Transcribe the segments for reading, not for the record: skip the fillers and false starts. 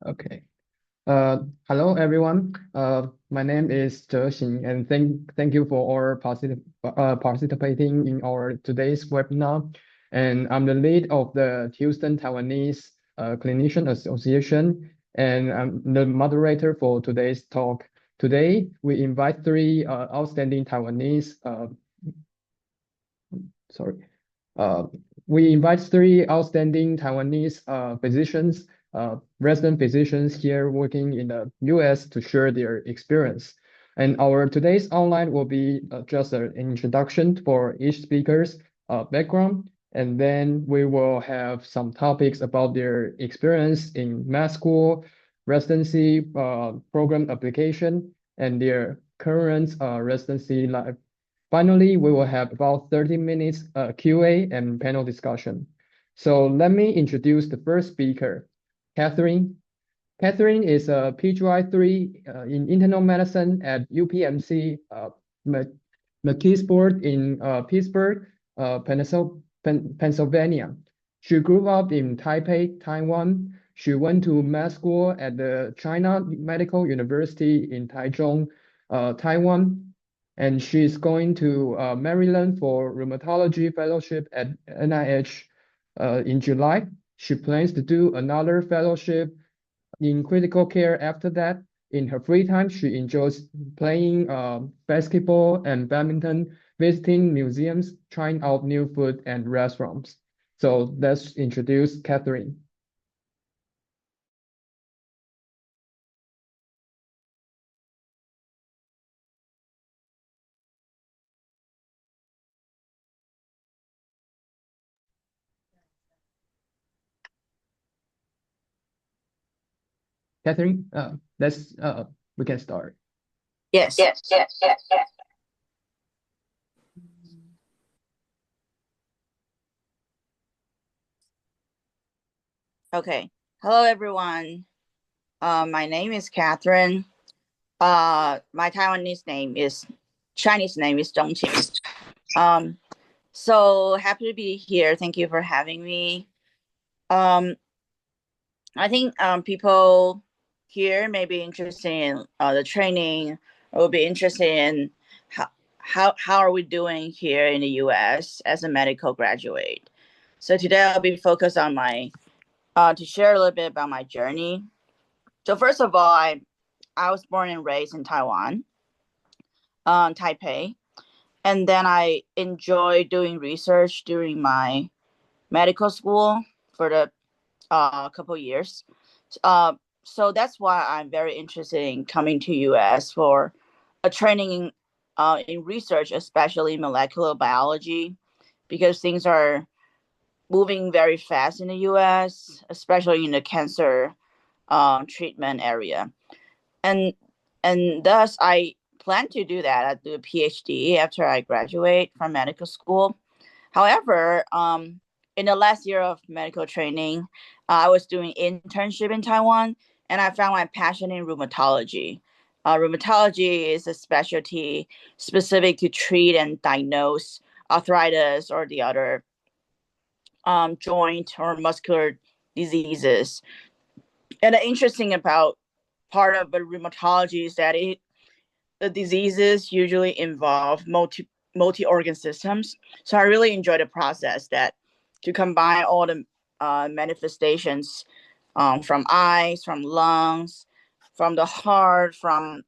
Okay. Hello everyone. My name is Che-Hsing, and thank you for all participating in our today's webinar. And I'm the lead of the Houston Taiwanese Clinician Association, and I'm the moderator for today's talk. Today, we invite three outstanding Taiwanese sorry. Uh, we invite three outstanding Taiwanese physicians, resident physicians here working in the US to share their experience. And our today's online will be just an introduction for each speaker's background. And then we will have some topics about their experience in med school, residency program application, and their current residency life. Finally, we will have about 30 minutes QA and panel discussion. So let me introduce the first speaker, Katherine. Katherine is a PGY3 in internal medicine at UPMC McKeesport in Pittsburgh, Pennsylvania. She grew up in Taipei, Taiwan. She went to med school at the China Medical University in Taichung, Taiwan, and she's going to Maryland for rheumatology fellowship at NIH in July. She plans to do another fellowship in critical care after that. In her free time, she enjoys playing basketball and badminton, visiting museums, trying out new food and restaurants. So let's introduce Katherine. Katherine, we can start. Yes. Okay. Hello, everyone. My name is Katherine. My Chinese name is Zhongqing. So happy to be here. Thank you for having me. I think people here may be interested in the training, or will be interested in how are we doing here in the U.S. as a medical graduate. So today I'll be focused on my to share a little bit about my journey. So first of all, I was born and raised in Taiwan, Taipei, and then I enjoyed doing research during my medical school for the couple years. So that's why I'm very interested in coming to US for a training in research, especially molecular biology, because things are moving very fast in the US, especially in the cancer treatment area. And thus I plan to do that. I do a PhD after I graduate from medical school. However, in the last year of medical training, I was doing internship in Taiwan, and I found my passion in rheumatology. Rheumatology is a specialty specific to treat and diagnose arthritis or the other joint or muscular diseases. And the interesting about part of the rheumatology is that the diseases usually involve multi-organ systems. So I really enjoy the process that to combine all the manifestations from eyes, from lungs, from the heart, from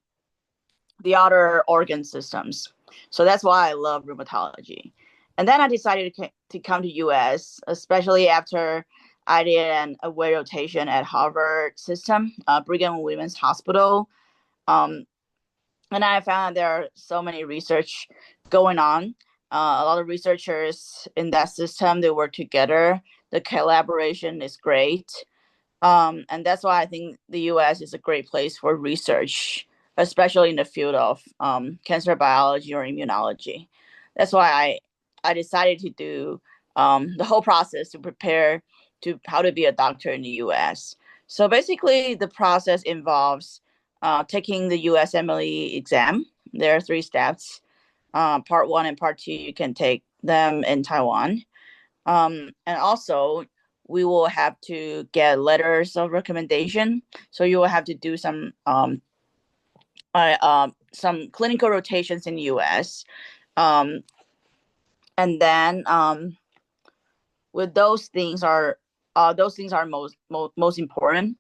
the other organ systems. So that's why I love rheumatology. And then I decided to come to US, especially after I did an away rotation at Harvard System, Brigham and Women's Hospital. And I found there are so many research going on. A lot of researchers in that system, they work together. The collaboration is great. And that's why I think the US is a great place for research, especially in the field of cancer biology or immunology. That's why I decided to do the whole process to prepare to how to be a doctor in the US. So basically, the process involves taking the USMLE exam. There are 3 steps. Part 1 and part 2, you can take them in Taiwan. And also, we will have to get letters of recommendation. So you will have to do some clinical rotations in the US. And then with those things are most important.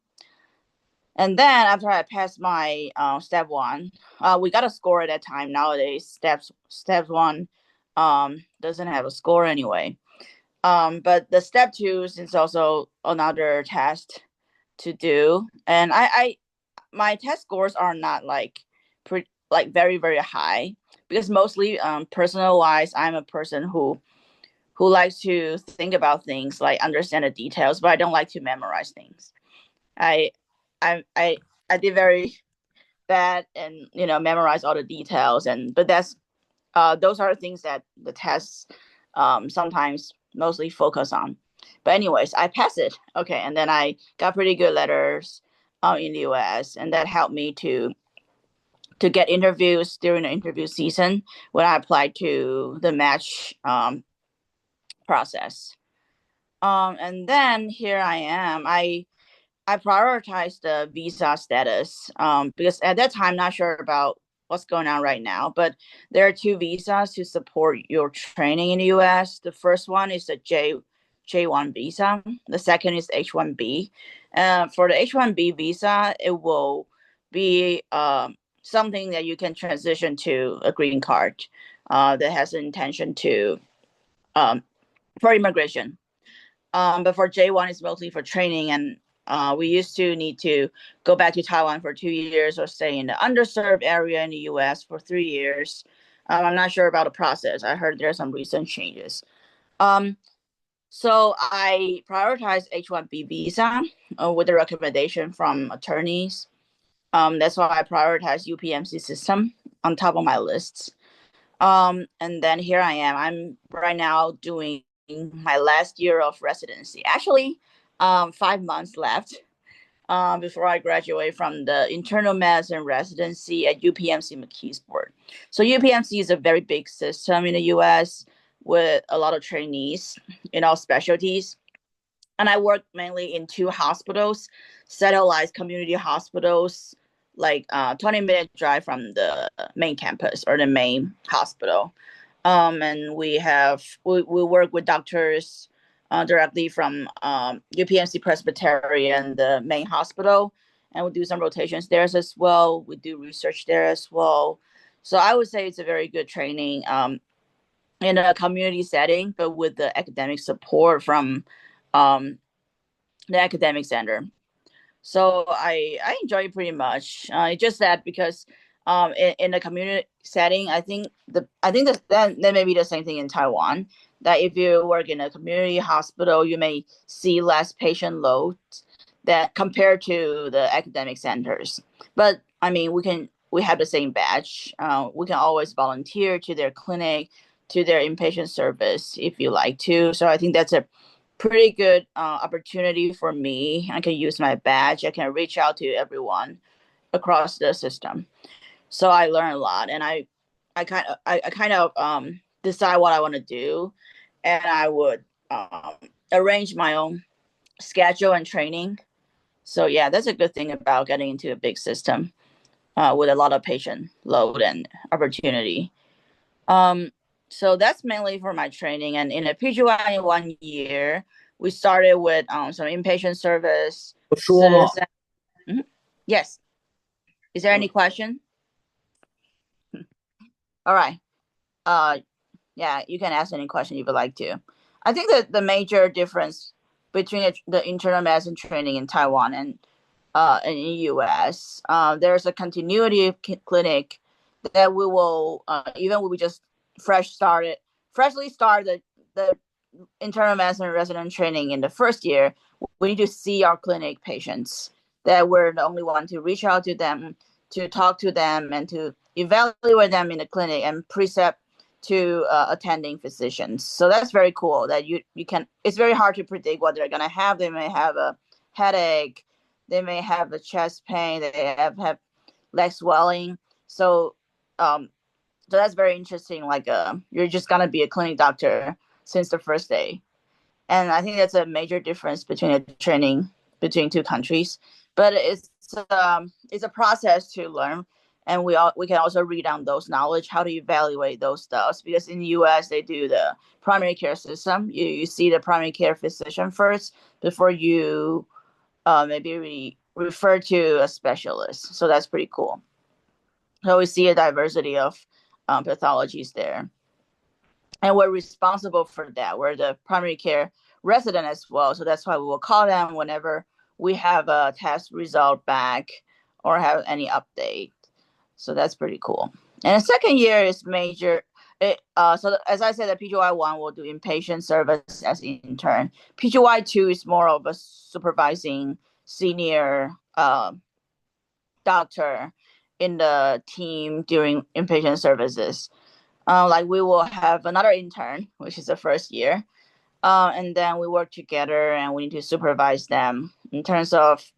And then after I passed my step one, we got a score at that time. Nowadays, step one doesn't have a score anyway. But the step two is also another test to do, and my test scores are not like very very high, because mostly personal wise, I'm a person who likes to think about things, like understand the details, but I don't like to memorize things. I I I, I did very bad and memorize all the details, but that's those are things that the tests sometimes mostly focus on. But anyways, I passed it. Okay, and then I got pretty good letters in the US, and that helped me to get interviews during the interview season when I applied to the match process. And then here I am. I prioritize the visa status because at that time, not sure about what's going on right now, but there are two visas to support your training in the US. The first one is the J1 visa. The second is H1B. For the H1B visa, it will be something that you can transition to a green card that has an intention to for immigration. But for J1, it's mostly for training, and we used to need to go back to Taiwan for 2 years or stay in the underserved area in the US for 3 years. I'm not sure about the process. I heard there are some recent changes. So I prioritize H1B visa with the recommendation from attorneys. That's why I prioritize UPMC system on top of my lists. And then here I am. I'm right now doing my last year of residency. Actually, 5 months left before I graduate from the internal medicine residency at UPMC McKeesport. So UPMC is a very big system in the US with a lot of trainees in all specialties. And I work mainly in 2 hospitals, satellite community hospitals, like 20-minute drive from the main campus or the main hospital. And we work with doctors directly from UPMC Presbyterian, the main hospital, and we do some rotations there as well. We do research there as well. So I would say it's a very good training in a community setting, but with the academic support from the academic center. So I enjoy it pretty much. Just that because in the community setting, I think that may be the same thing in Taiwan. That if you work in a community hospital, you may see less patient load that compared to the academic centers. But I mean, we have the same badge. We can always volunteer to their clinic, to their inpatient service if you like to. So I think that's a pretty good opportunity for me. I can use my badge. I can reach out to everyone across the system. So I learn a lot, and I kind of decide what I want to do, and I would arrange my own schedule and training. So yeah, that's a good thing about getting into a big system with a lot of patient load and opportunity. So that's mainly for my training. And in a PGY in 1 year, we started with some inpatient service. Yes. Is there any question? All right. Yeah, you can ask any question you would like to. I think that the major difference between the internal medicine training in Taiwan and in the US, there's a continuity clinic that we will, even when we just freshly started the internal medicine resident training in the first year, we need to see our clinic patients, that we're the only one to reach out to them, to talk to them, and to evaluate them in the clinic and precept to attending physicians. So that's very cool that you can, it's very hard to predict what they're going to have. They may have a headache, they may have a chest pain, they have leg swelling. So that's very interesting. Like you're just going to be a clinic doctor since the first day. And I think that's a major difference between the training between two countries. But it's a process to learn, and we can also read on those knowledge, how to evaluate those stuff. Because in the U.S. they do the primary care system. You see the primary care physician first before you maybe refer to a specialist. So that's pretty cool. So we see a diversity of pathologies there. And we're responsible for that. We're the primary care resident as well. So that's why we will call them whenever we have a test result back or have any update. So that's pretty cool. And the second year is major. So as I said, the PGY1 will do inpatient service as intern. PGY2 is more of a supervising senior doctor in the team during inpatient services. Like we will have another intern, which is the first year. And then we work together and we need to supervise them in terms of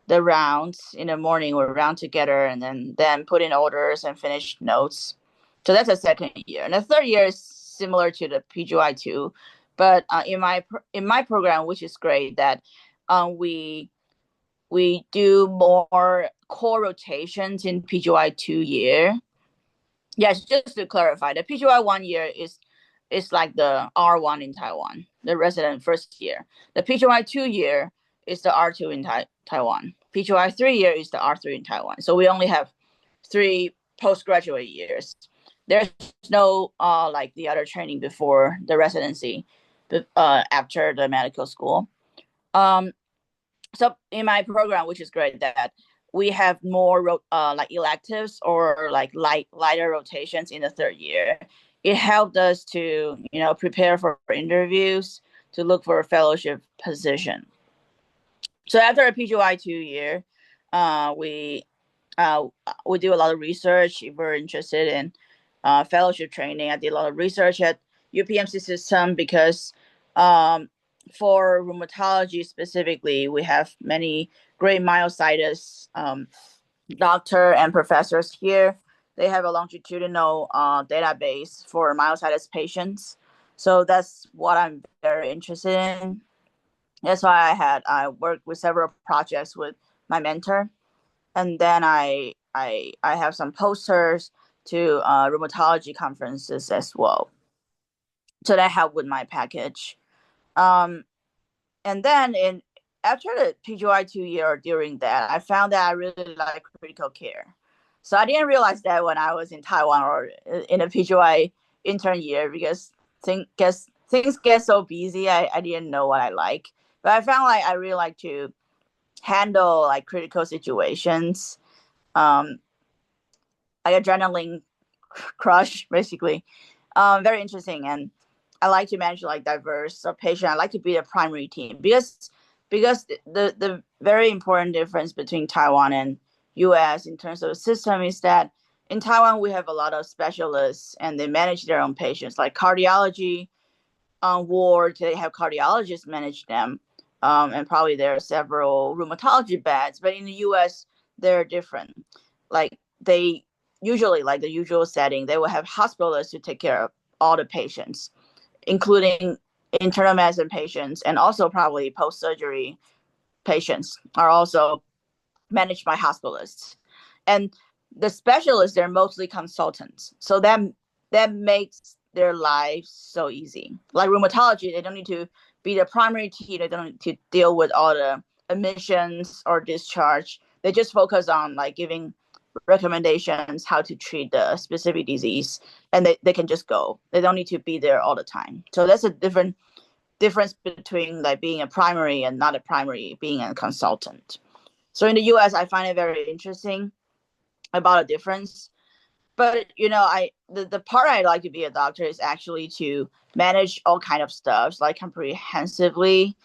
the rounds. In the morning, we'll round together and then put in orders and finish notes. So that's the second year. And the third year is similar to the PGY2, but in my program, which is great, that we do more core rotations in PGY2 year. Yes, just to clarify, the PGY1 year is like the R1 in Taiwan, the resident first year. The PGY2 year is the R2 in Taiwan. PGY3 year is the R3 in Taiwan. So we only have 3 postgraduate years. There's no like the other training before the residency, after the medical school. So in my program, which is great, that we have more like electives or like lighter rotations in the third year. It helped us to prepare for interviews, to look for a fellowship position. So after a PGY2 year, we do a lot of research. If we're interested in fellowship training, I did a lot of research at UPMC system because for rheumatology specifically, we have many great myositis doctor and professors here. They have a longitudinal database for myositis patients. So that's what I'm very interested in. That's why I worked with several projects with my mentor. And then I have some posters to rheumatology conferences as well. So that helped with my package. And then after the PGY2 year, during that, I found that I really like critical care. So I didn't realize that when I was in Taiwan or in a PGY intern year, because things get so busy, I didn't know what I like. But I found like I really like to handle like critical situations, like adrenaline crush, basically. Very interesting, and I like to manage like diverse patient. I like to be a primary team because the very important difference between Taiwan and US in terms of the system is that in Taiwan we have a lot of specialists and they manage their own patients, like cardiology ward. They have cardiologists manage them, and probably there are several rheumatology beds. But in the US they're different. Like they usually, like the usual setting, they will have hospitalists to take care of all the patients, including internal medicine patients, and also probably post-surgery patients are also managed by hospitalists. And the specialists, they're mostly consultants. So that makes their lives so easy. Like rheumatology, they don't need to be the primary team. They don't need to deal with all the admissions or discharge. They just focus on like giving recommendations how to treat the specific disease, and they can just go. They don't need to be there all the time. So that's a difference between like being a primary and not a primary, being a consultant. So in the US, I find it very interesting about a difference. But the part I like to be a doctor is actually to manage all kind of stuff, like comprehensively,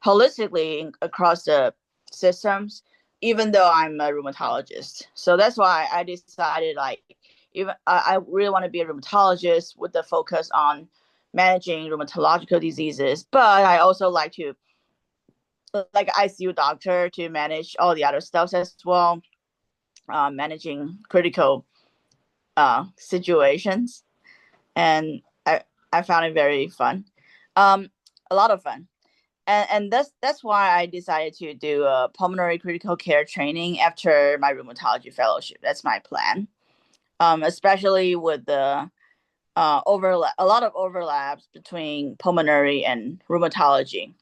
holistically across the systems, even though I'm a rheumatologist. So that's why I decided like even I really want to be a rheumatologist with the focus on managing rheumatological diseases. But I also like to like ICU doctor to manage all the other stuff as well, managing critical situations. And I found it very fun, a lot of fun. and that's why I decided to do a pulmonary critical care training after my rheumatology fellowship. That's my plan. Especially with the overlap, a lot of overlaps between pulmonary and rheumatology,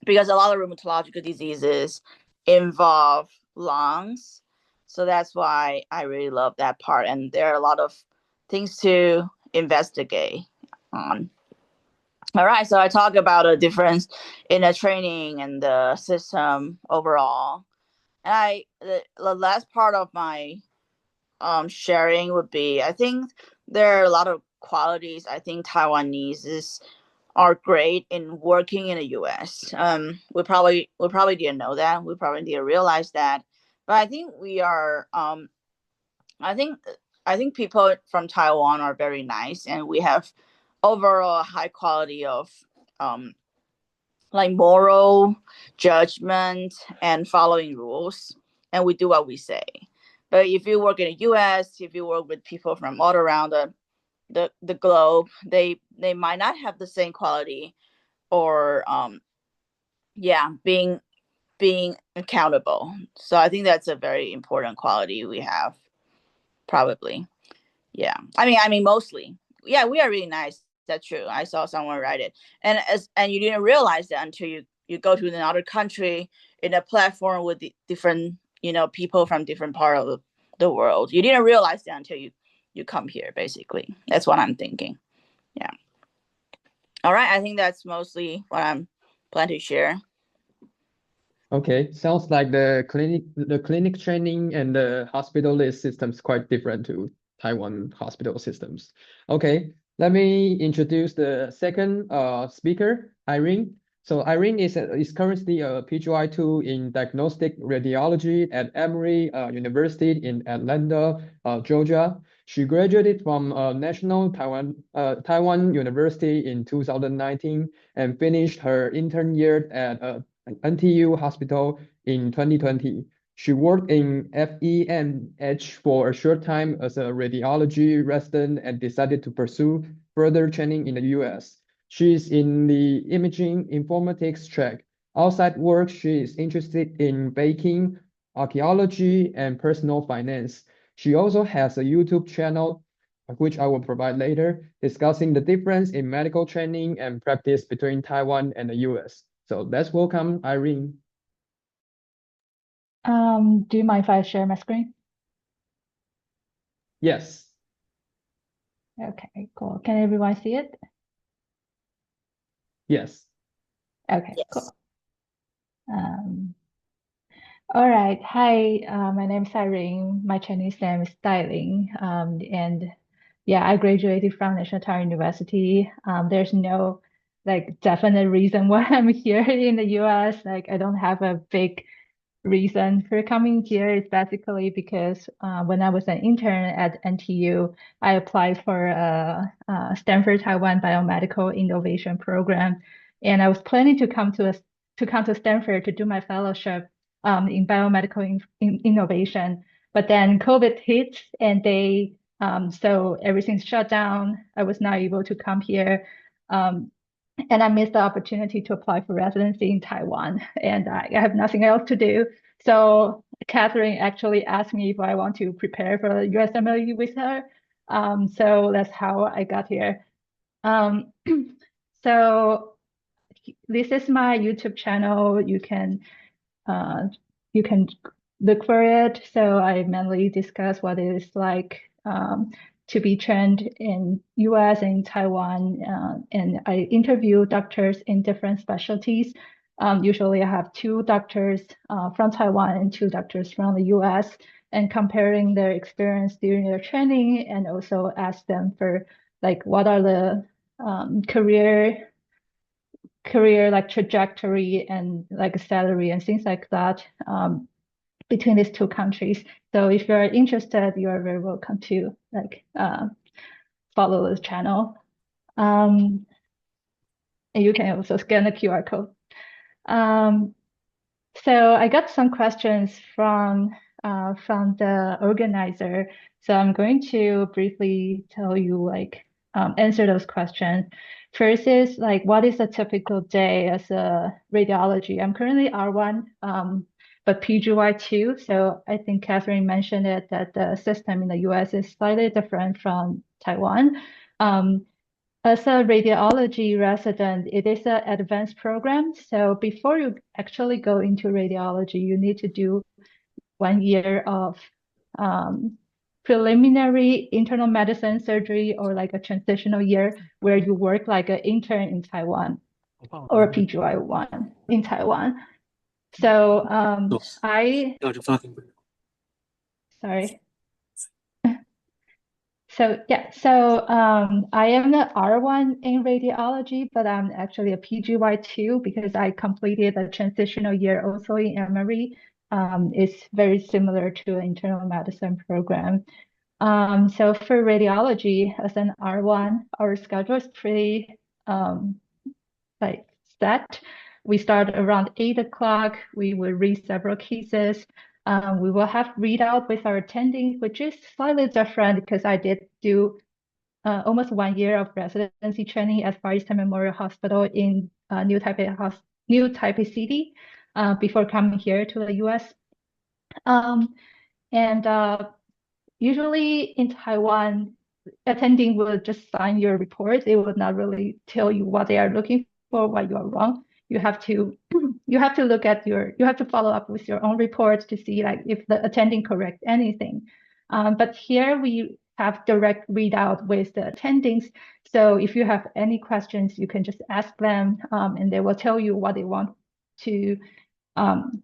because a lot of rheumatological diseases involve lungs. So that's why I really love that part. And there are a lot of things to investigate on. All right, so I talk about a difference in the training and the system overall. And the last part of my sharing would be, I think there are a lot of qualities I think Taiwanese are great in working in the US. We probably didn't know that. We probably didn't realize that. But I think we are I think I think people from Taiwan are very nice, and we have overall high quality of um like moral judgment and following rules, and we do what we say. But if you work in the US, if you work with people from all around the globe, they might not have the same quality, or being accountable. So I think that's a very important quality we have, probably. Yeah. I mean mostly. Yeah, we are really nice. That's true. I saw someone write it. And you didn't realize that until you go to another country in a platform with different, people from different part of the world. You didn't realize that until you come here, basically. That's what I'm thinking. Yeah. All right. I think that's mostly what I'm planning to share. Okay, sounds like the clinic training and the hospitalist systems quite different to Taiwan hospital systems. Okay, let me introduce the second speaker, Irene. So Irene is currently a PGY2 in diagnostic radiology at Emory University in Atlanta, Georgia. She graduated from National Taiwan University in 2019 and finished her intern year at NTU Hospital in 2020. She worked in FEMH for a short time as a radiology resident and decided to pursue further training in the US. She's in the imaging informatics track. Outside work, she is interested in baking, archaeology, and personal finance. She also has a YouTube channel, which I will provide later, discussing the difference in medical training and practice between Taiwan and the US. So let's welcome Irene. Do you mind if I share my screen? Yes. Okay, cool. Can everyone see it? Yes. Okay, Yes. cool. All right. Hi, my name is Irene. My Chinese name is Tai-Lin. And yeah, I graduated from National Taiwan University. There's no definite reason why I'm here in the US. I don't have a big reason for coming here. Is basically because when I was an intern at NTU, I applied for a Stanford Taiwan Biomedical Innovation Program, and I was planning to come to Stanford to do my fellowship in biomedical innovation. But then COVID hit, and so everything's shut down. I was not able to come here. And I missed the opportunity to apply for residency in Taiwan, and I have nothing else to do. So Katherine actually asked me if I want to prepare for the USMLE with her. So that's how I got here. Um, so this is my YouTube channel. Uh, you can look for it. So I mainly discuss what it is like to be trained in US and Taiwan, and I interview doctors in different specialties. Usually I have two doctors from Taiwan and two doctors from the US, and comparing their experience during their training, and also ask them for what are the career trajectory and salary and things like that between these two countries. So if you're interested, you are very welcome to follow this channel. And you can also scan the QR code. So I got some questions from the organizer. So I'm going to briefly tell you answer those questions. First is like, what is a typical day as a radiology? I'm currently R1, but PGY2. So I think Katherine mentioned it that the system in the US is slightly different from Taiwan. As a radiology resident, it is an advanced program. So before you actually go into radiology, you need to do 1 year of preliminary internal medicine surgery or like a transitional year where you work like an intern in Taiwan or a PGY1 in Taiwan. So sorry. So yeah, so I am the R1 in radiology, but I'm actually a PGY2 because I completed a transitional year also in Emory. It's very similar to an internal medicine program. So for radiology as an R1, our schedule is pretty like set. We start around 8 o'clock. We will read several cases. We will have readout with our attending, which is slightly different because I did do almost 1 year of residency training at Far Eastern Memorial Hospital in New Taipei City before coming here to the US. Usually in Taiwan, attending will just sign your report. They will not really tell you what they are looking for, why you are wrong. You have to look at you have to follow up with your own reports to see like if the attending correct anything. But here we have direct readout with the attendings. So if you have any questions, you can just ask them, and they will tell you what they want to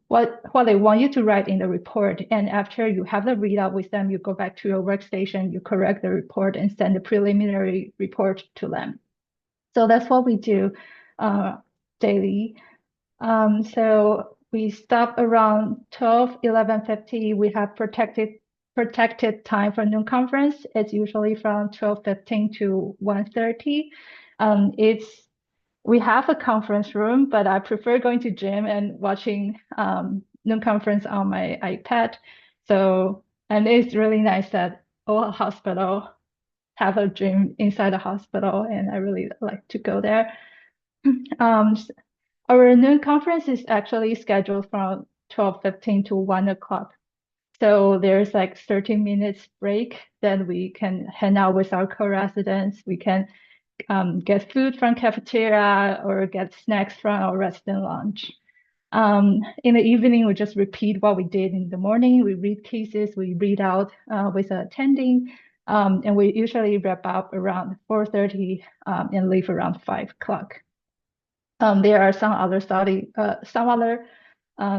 what they want you to write in the report. And after you have the readout with them, you go back to your workstation, you correct the report and send the preliminary report to them. So that's what we do daily. So we stop around 11:50. We have protected time for noon conference. It's usually from 12:15 to 1:30. We have a conference room, but I prefer going to gym and watching noon conference on my iPad. So, and it's really nice that all hospital have a gym inside the hospital, and I really like to go there. Our noon conference is actually scheduled from 12:15 to 1 o'clock. So there's like 30 minutes break. Then we can hang out with our co-residents. We can get food from cafeteria or get snacks from our resident lounge. In the evening, we just repeat what we did in the morning. We read cases, we read out with the attending, and we usually wrap up around 4:30 and leave around 5 o'clock. There are some other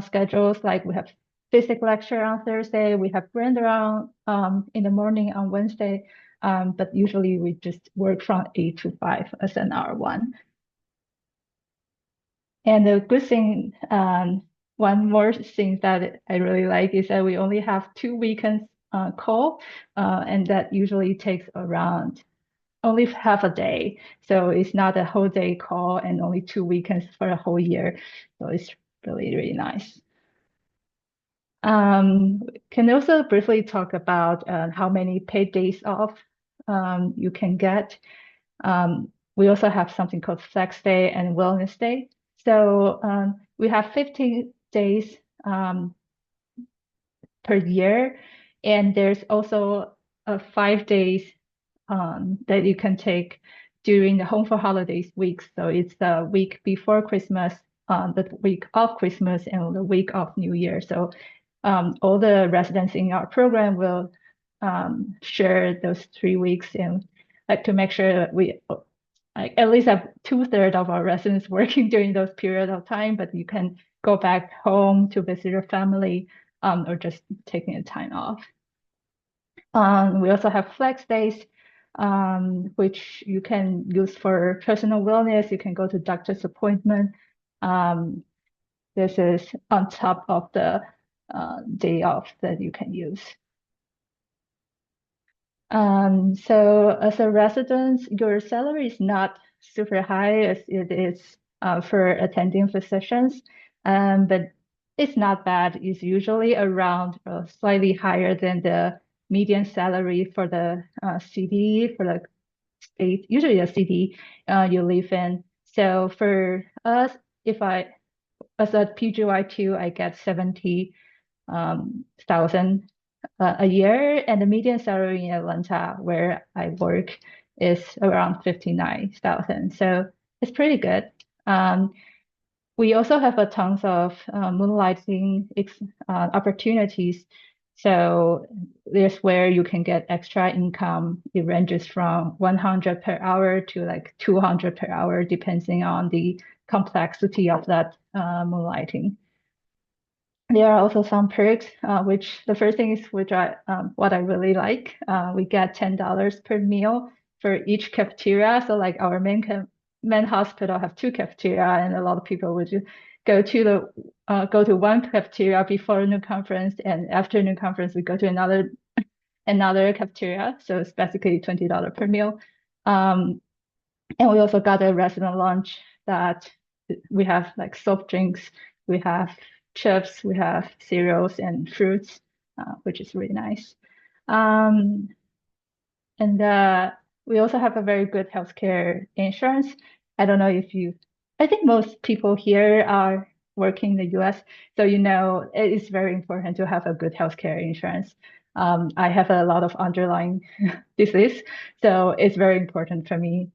schedules, like we have physics lecture on Thursday, we have grand round in the morning on Wednesday, but usually we just work from 8 to 5 as an R1. And the good thing, one more thing that I really like is that we only have 2 weekends call, and that usually takes around only half a day. So it's not a whole day call and only 2 weekends for a whole year. So it's really, really nice. Can also briefly talk about how many paid days off you can get. We also have something called Flex Day and Wellness Day. So we have 15 days per year, and there's also 5 days that you can take during the Home for Holidays week. So it's the week before Christmas, the week of Christmas, and the week of New Year. So all the residents in our program will share those 3 weeks, and like to make sure that we like at least have 2/3 of our residents working during those periods of time, but you can go back home to visit your family or just taking a time off. We also have flex days, which you can use for personal wellness. You can go to doctor's appointment. This is on top of the day off that you can use. So as a resident, your salary is not super high as it is for attending physicians, but it's not bad. It's usually around slightly higher than the median salary for the CD, for the state, usually a city you live in. So for us, as a PGY2, I get 70,000 a year, and the median salary in Atlanta, where I work, is around 59,000. So it's pretty good. We also have a tons of moonlighting opportunities. So there's where you can get extra income. It ranges from 100 per hour to like 200 per hour, depending on the complexity of that moonlighting. There are also some perks, which the first thing is what I really like. We get $10 per meal for each cafeteria. So like our main hospital have two cafeteria, and a lot of people would just go to one cafeteria before noon conference, and after noon conference we go to another cafeteria. So it's basically $20 per meal. And we also got a resident lunch that we have like soft drinks, we have chips, we have cereals and fruits, which is really nice. And we also have a very good healthcare insurance. I don't know if I think most people here are working in the US, so you know it is very important to have a good healthcare insurance. I have a lot of underlying disease, so it's very important for me.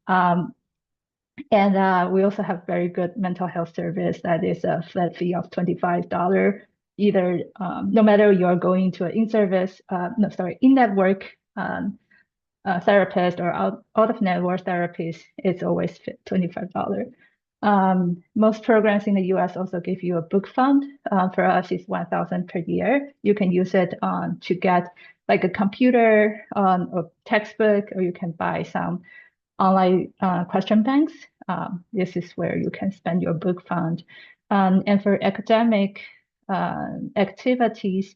And we also have very good mental health service that is a flat fee of $25, either no matter you're going to an in-network therapist or out-of-network therapist, it's always $25. Most programs in the US also give you a book fund. For us, it's $1,000 per year. You can use it to get like a computer or textbook, or you can buy some online question banks. This is where you can spend your book fund. And for academic activities,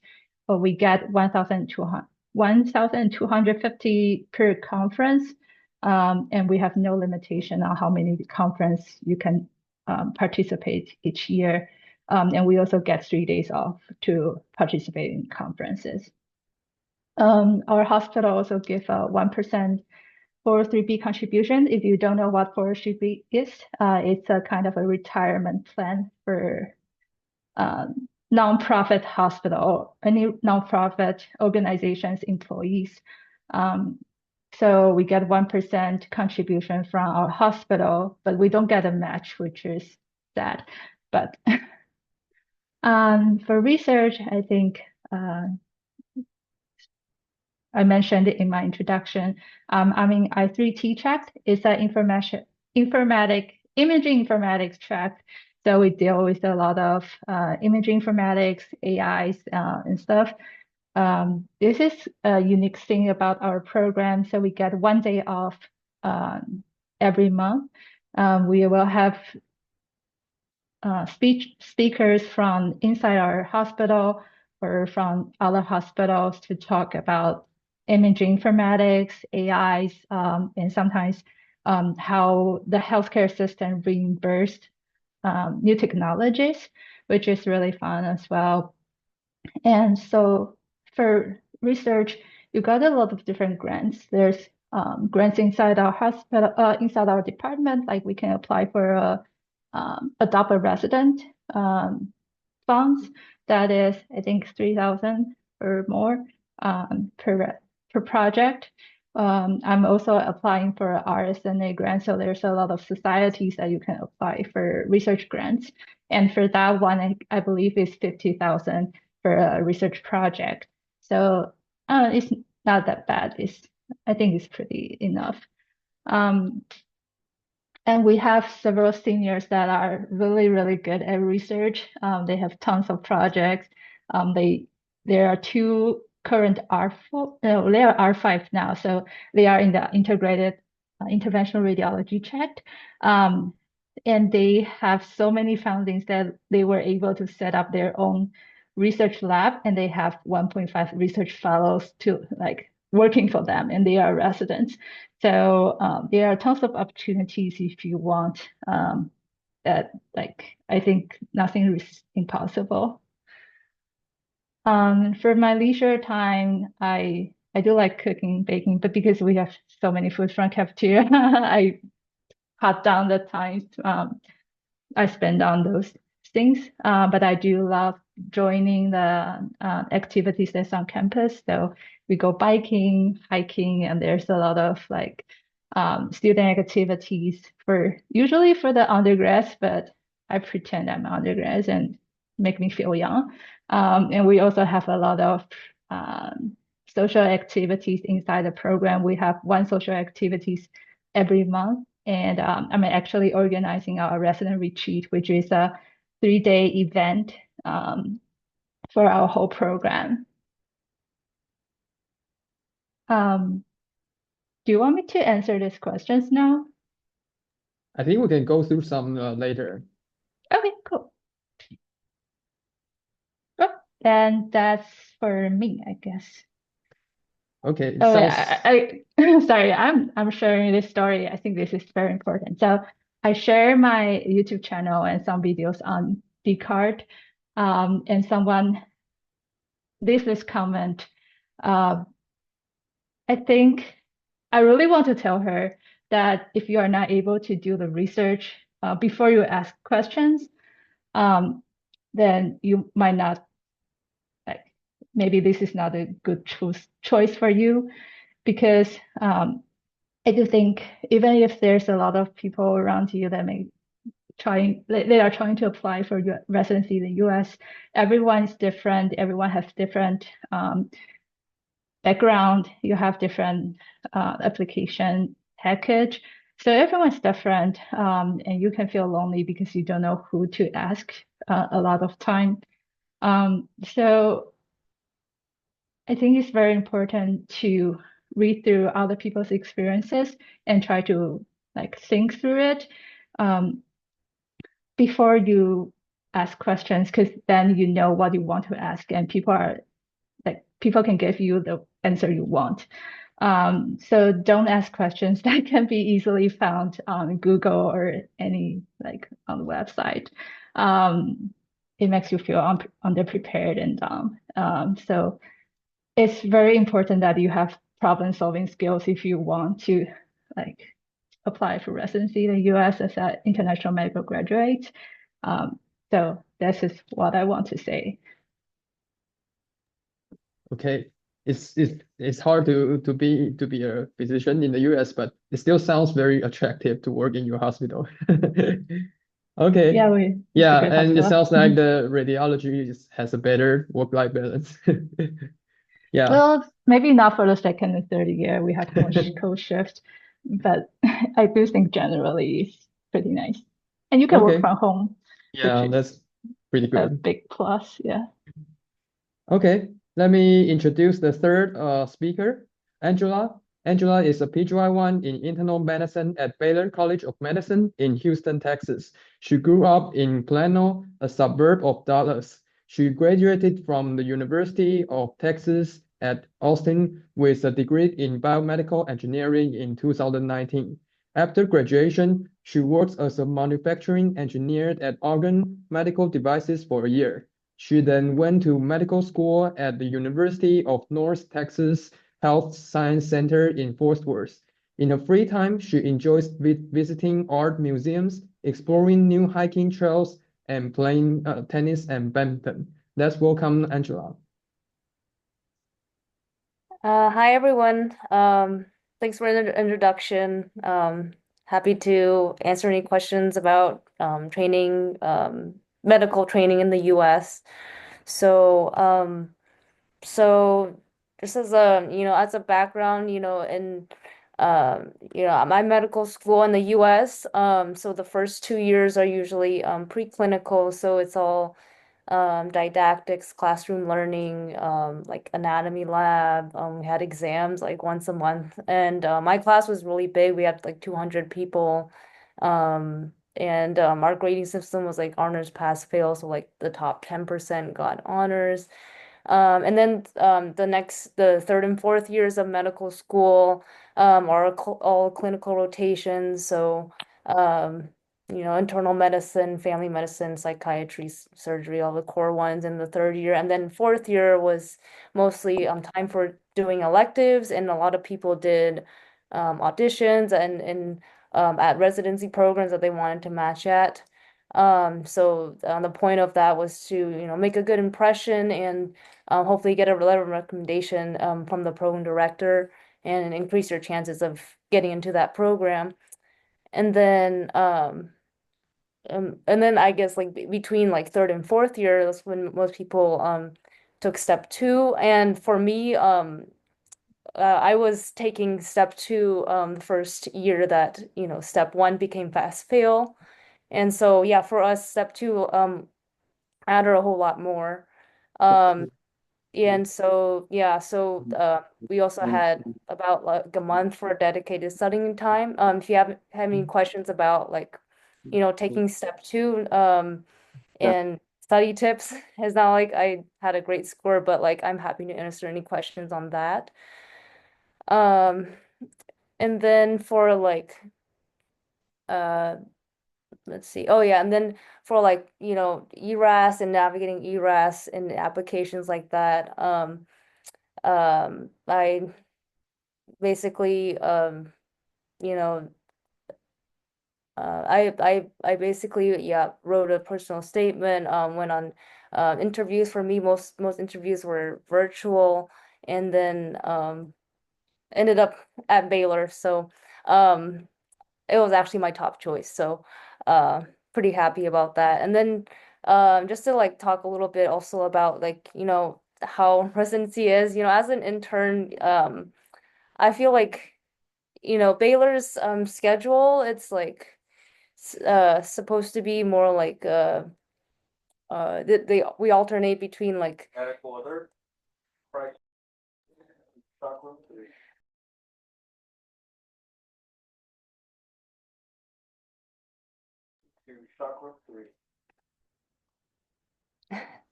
we get 1,250 per conference. And we have no limitation on how many conference you can participate each year. And we also get 3 days off to participate in conferences. Our hospital also give a 1% 403B contribution. If you don't know what 403B is, it's a kind of a retirement plan for nonprofit hospital, any nonprofit organizations employees. So we get 1% contribution from our hospital, but we don't get a match, which is sad. But for research, I think I mentioned it in my introduction. I'm in I3T track. It's an imaging informatics track. So we deal with a lot of imaging informatics, AIs, and stuff. This is a unique thing about our program. So we get 1 day off every month. We will have speakers from inside our hospital or from other hospitals to talk about imaging informatics, AIs, and sometimes how the healthcare system reimbursed new technologies, which is really fun as well. And so for research, you got a lot of different grants. There's grants inside our hospital, inside our department, like we can apply for adopt a resident funds. That is, I think, 3,000 or more per project. I'm also applying for a RSNA grant, so there's a lot of societies that you can apply for research grants. And for that one, I believe it's 50,000 for a research project. So it's not that bad. I think it's pretty enough. And we have several seniors that are really, really good at research. They have tons of projects. There are two current R4, no, they are R5 now. So they are in the integrated interventional radiology track. And they have so many fundings that they were able to set up their own research lab, and they have 1.5 research fellows to like working for them, and they are residents. So there are tons of opportunities if you want. That like I think nothing is impossible. For my leisure time, I I do like cooking, baking, but because we have so many food from cafeteria, I cut down the time I spend on those things. But I do love joining the activities that's on campus. So we go biking, hiking, and there's a lot of like student activities for usually for the undergrads, but I pretend I'm undergrads and make me feel young. And we also have a lot of social activities inside the program. We have one social activities every month. And I'm actually organizing our resident retreat, which is a 3-day event for our whole program. Do you want me to answer these questions now? I think we can go through some later. Okay, cool. Oh, then that's for me, I guess. Okay, Oh, sounds. I sorry, I'm sharing this story. I think this is very important. So I share my YouTube channel and some videos on Dcard, and someone this comment. I think I really want to tell her that if you are not able to do the research before you ask questions, then you might not like maybe this is not a good choice for you because I do think even if there's a lot of people around you that they are trying to apply for residency in the US, everyone is different. Everyone has different background. You have different application package. So everyone's different, and you can feel lonely because you don't know who to ask a lot of time. So I think it's very important to read through other people's experiences and try to like think through it before you ask questions, because then you know what you want to ask, and people can give you the answer you want. So don't ask questions that can be easily found on Google or any like on the website. It makes you feel underprepared and dumb. So it's very important that you have problem solving skills if you want to like apply for residency in the US as an international medical graduate. So this is what I want to say. Okay, it's hard to be a physician in the US, but it still sounds very attractive to work in your hospital. Okay. Yeah, it's a good And it hospital. sounds like the radiology has a better work-life balance. Yeah. Well, maybe not for the second and third year. We have more co-shift, but I do think generally it's pretty nice. And you can work Okay. from home, which Yeah, is that's pretty a good. big plus. Yeah. Okay, let me introduce the third speaker, Angela. Angela is a PGY1 in internal medicine at Baylor College of Medicine in Houston, Texas. She grew up in Plano, a suburb of Dallas. She graduated from the University of Texas at Austin with a degree in biomedical engineering in 2019. After graduation, she worked as a manufacturing engineer at Organ Medical Devices for a year. She then went to medical school at the University of North Texas Health Science Center in Fort Worth. In her free time, she enjoys visiting art museums, exploring new hiking trails, and playing tennis and badminton. Let's welcome Angela. Hi, everyone. Thanks for the introduction. Happy to answer any questions about training, medical training in the US. So, so just as as a background, my medical school in the US, so the first 2 years are usually preclinical, so it's all didactics, classroom learning, like anatomy lab. We had exams like once a month, and my class was really big. We had like 200 people, and our grading system was like honors, pass, fail. So like the top 10% got honors. And then the third and fourth years of medical school are all clinical rotations. So internal medicine, family medicine, psychiatry, surgery, all the core ones in the third year. And then fourth year was mostly time for doing electives, and a lot of people did auditions and at residency programs that they wanted to match at. So the point of that was to, make a good impression and hopefully get a letter of recommendation from the program director and increase your chances of getting into that program. And then I guess like between like third and fourth year, that's when most people took step two. And for me, I was taking step two the first year that, step one became fast fail. And so yeah, for us, step two mattered a whole lot more. And so yeah, so we also had about like a month for dedicated studying time. If you have any questions about like, taking step two, and study tips, it's not like I had a great score, but like I'm happy to answer any questions on that. Um, and then for like uh let's see. Oh yeah, and then for like, ERAS and navigating ERAS and applications like that, I basically you know I basically yeah wrote a personal statement, went on interviews. For me, most interviews were virtual, and then ended up at Baylor. So it was actually my top choice. So uh pretty happy about that. And then just to like talk a little bit also about like, how residency is, as an intern, I feel like, Baylor's schedule, it's like supposed to be more like we alternate between like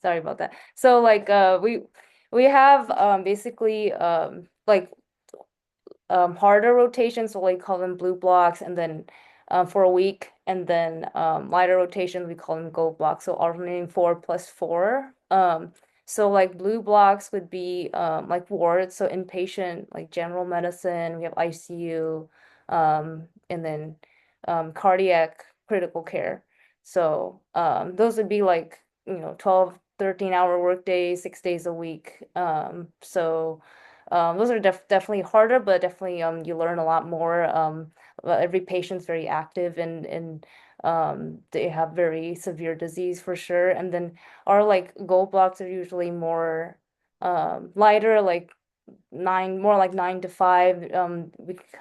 sorry about that. So like we have basically like harder rotations, so we call them blue blocks, and then for a week, and then lighter rotations, we call them gold blocks, so alternating 4+4. So like blue blocks would be like wards, so inpatient, like general medicine, we have ICU, and then cardiac critical care. So those would be like, 12, 13-hour work days, 6 days a week. So those are definitely harder, but definitely you learn a lot more. Every patient's very active, and they have very severe disease for sure. And then our like gold blocks are usually more lighter, like more like 9 to 5.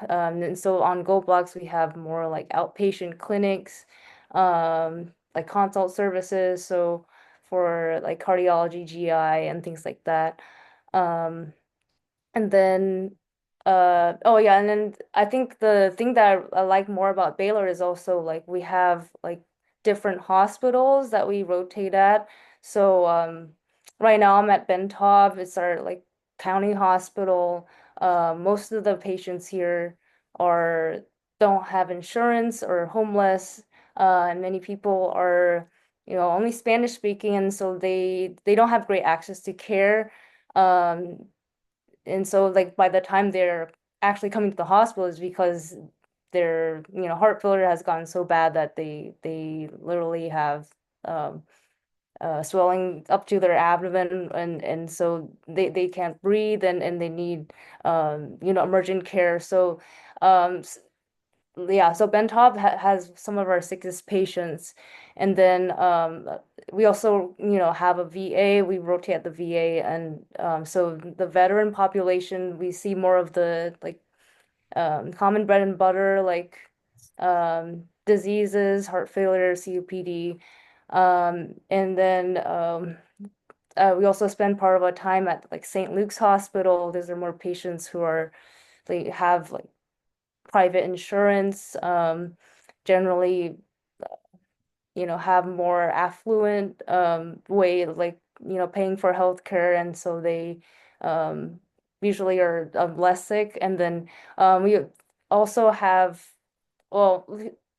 And so on gold blocks we have more like outpatient clinics, like consult services. So for like cardiology, GI, and things like that. Um, and then, oh yeah, and then I think the thing that I like more about Baylor is also like we have like different hospitals that we rotate at. So, right now I'm at Bentov. It's our like county hospital. Most of the patients here are don't have insurance or homeless, and many people are, only Spanish speaking, and so they don't have great access to care. Um, and so like by the time they're actually coming to the hospital is because their, heart failure has gotten so bad that they literally have um swelling up to their abdomen, and so they can't breathe, and they need emergent care. So yeah, so Bentov has some of our sickest patients. And then we also, have a VA. We rotate the VA, and so the veteran population, we see more of the like common bread and butter, like diseases, heart failure, COPD. And then we also spend part of our time at like St. Luke's Hospital. Those are more patients who are they have like private insurance, generally, have more affluent way of like, paying for healthcare, and so they um, usually are less sick. And then we also have, well,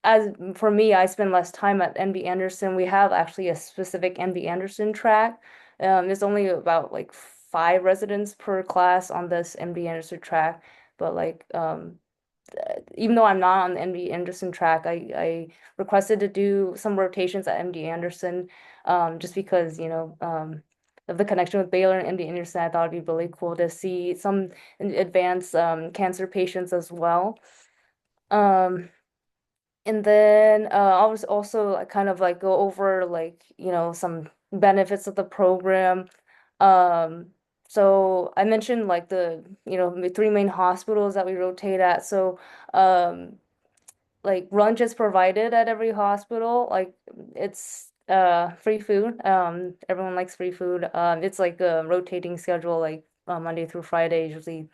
as for me, I spend less time at NB Anderson. We have actually a specific NB Anderson track. There's only about like 5 residents per class on this NB Anderson track, but like even though I'm not on the MD Anderson track, I requested to do some rotations at MD Anderson, just because, of the connection with Baylor and MD Anderson. I thought it'd be really cool to see some advanced cancer patients as well. And then I was also kind of like go over like, some benefits of the program. Um, so I mentioned like the 3 main hospitals that we rotate at. So um, like lunch is provided at every hospital. Like it's free food. Everyone likes free food. It's like a rotating schedule, like Monday through Friday, usually,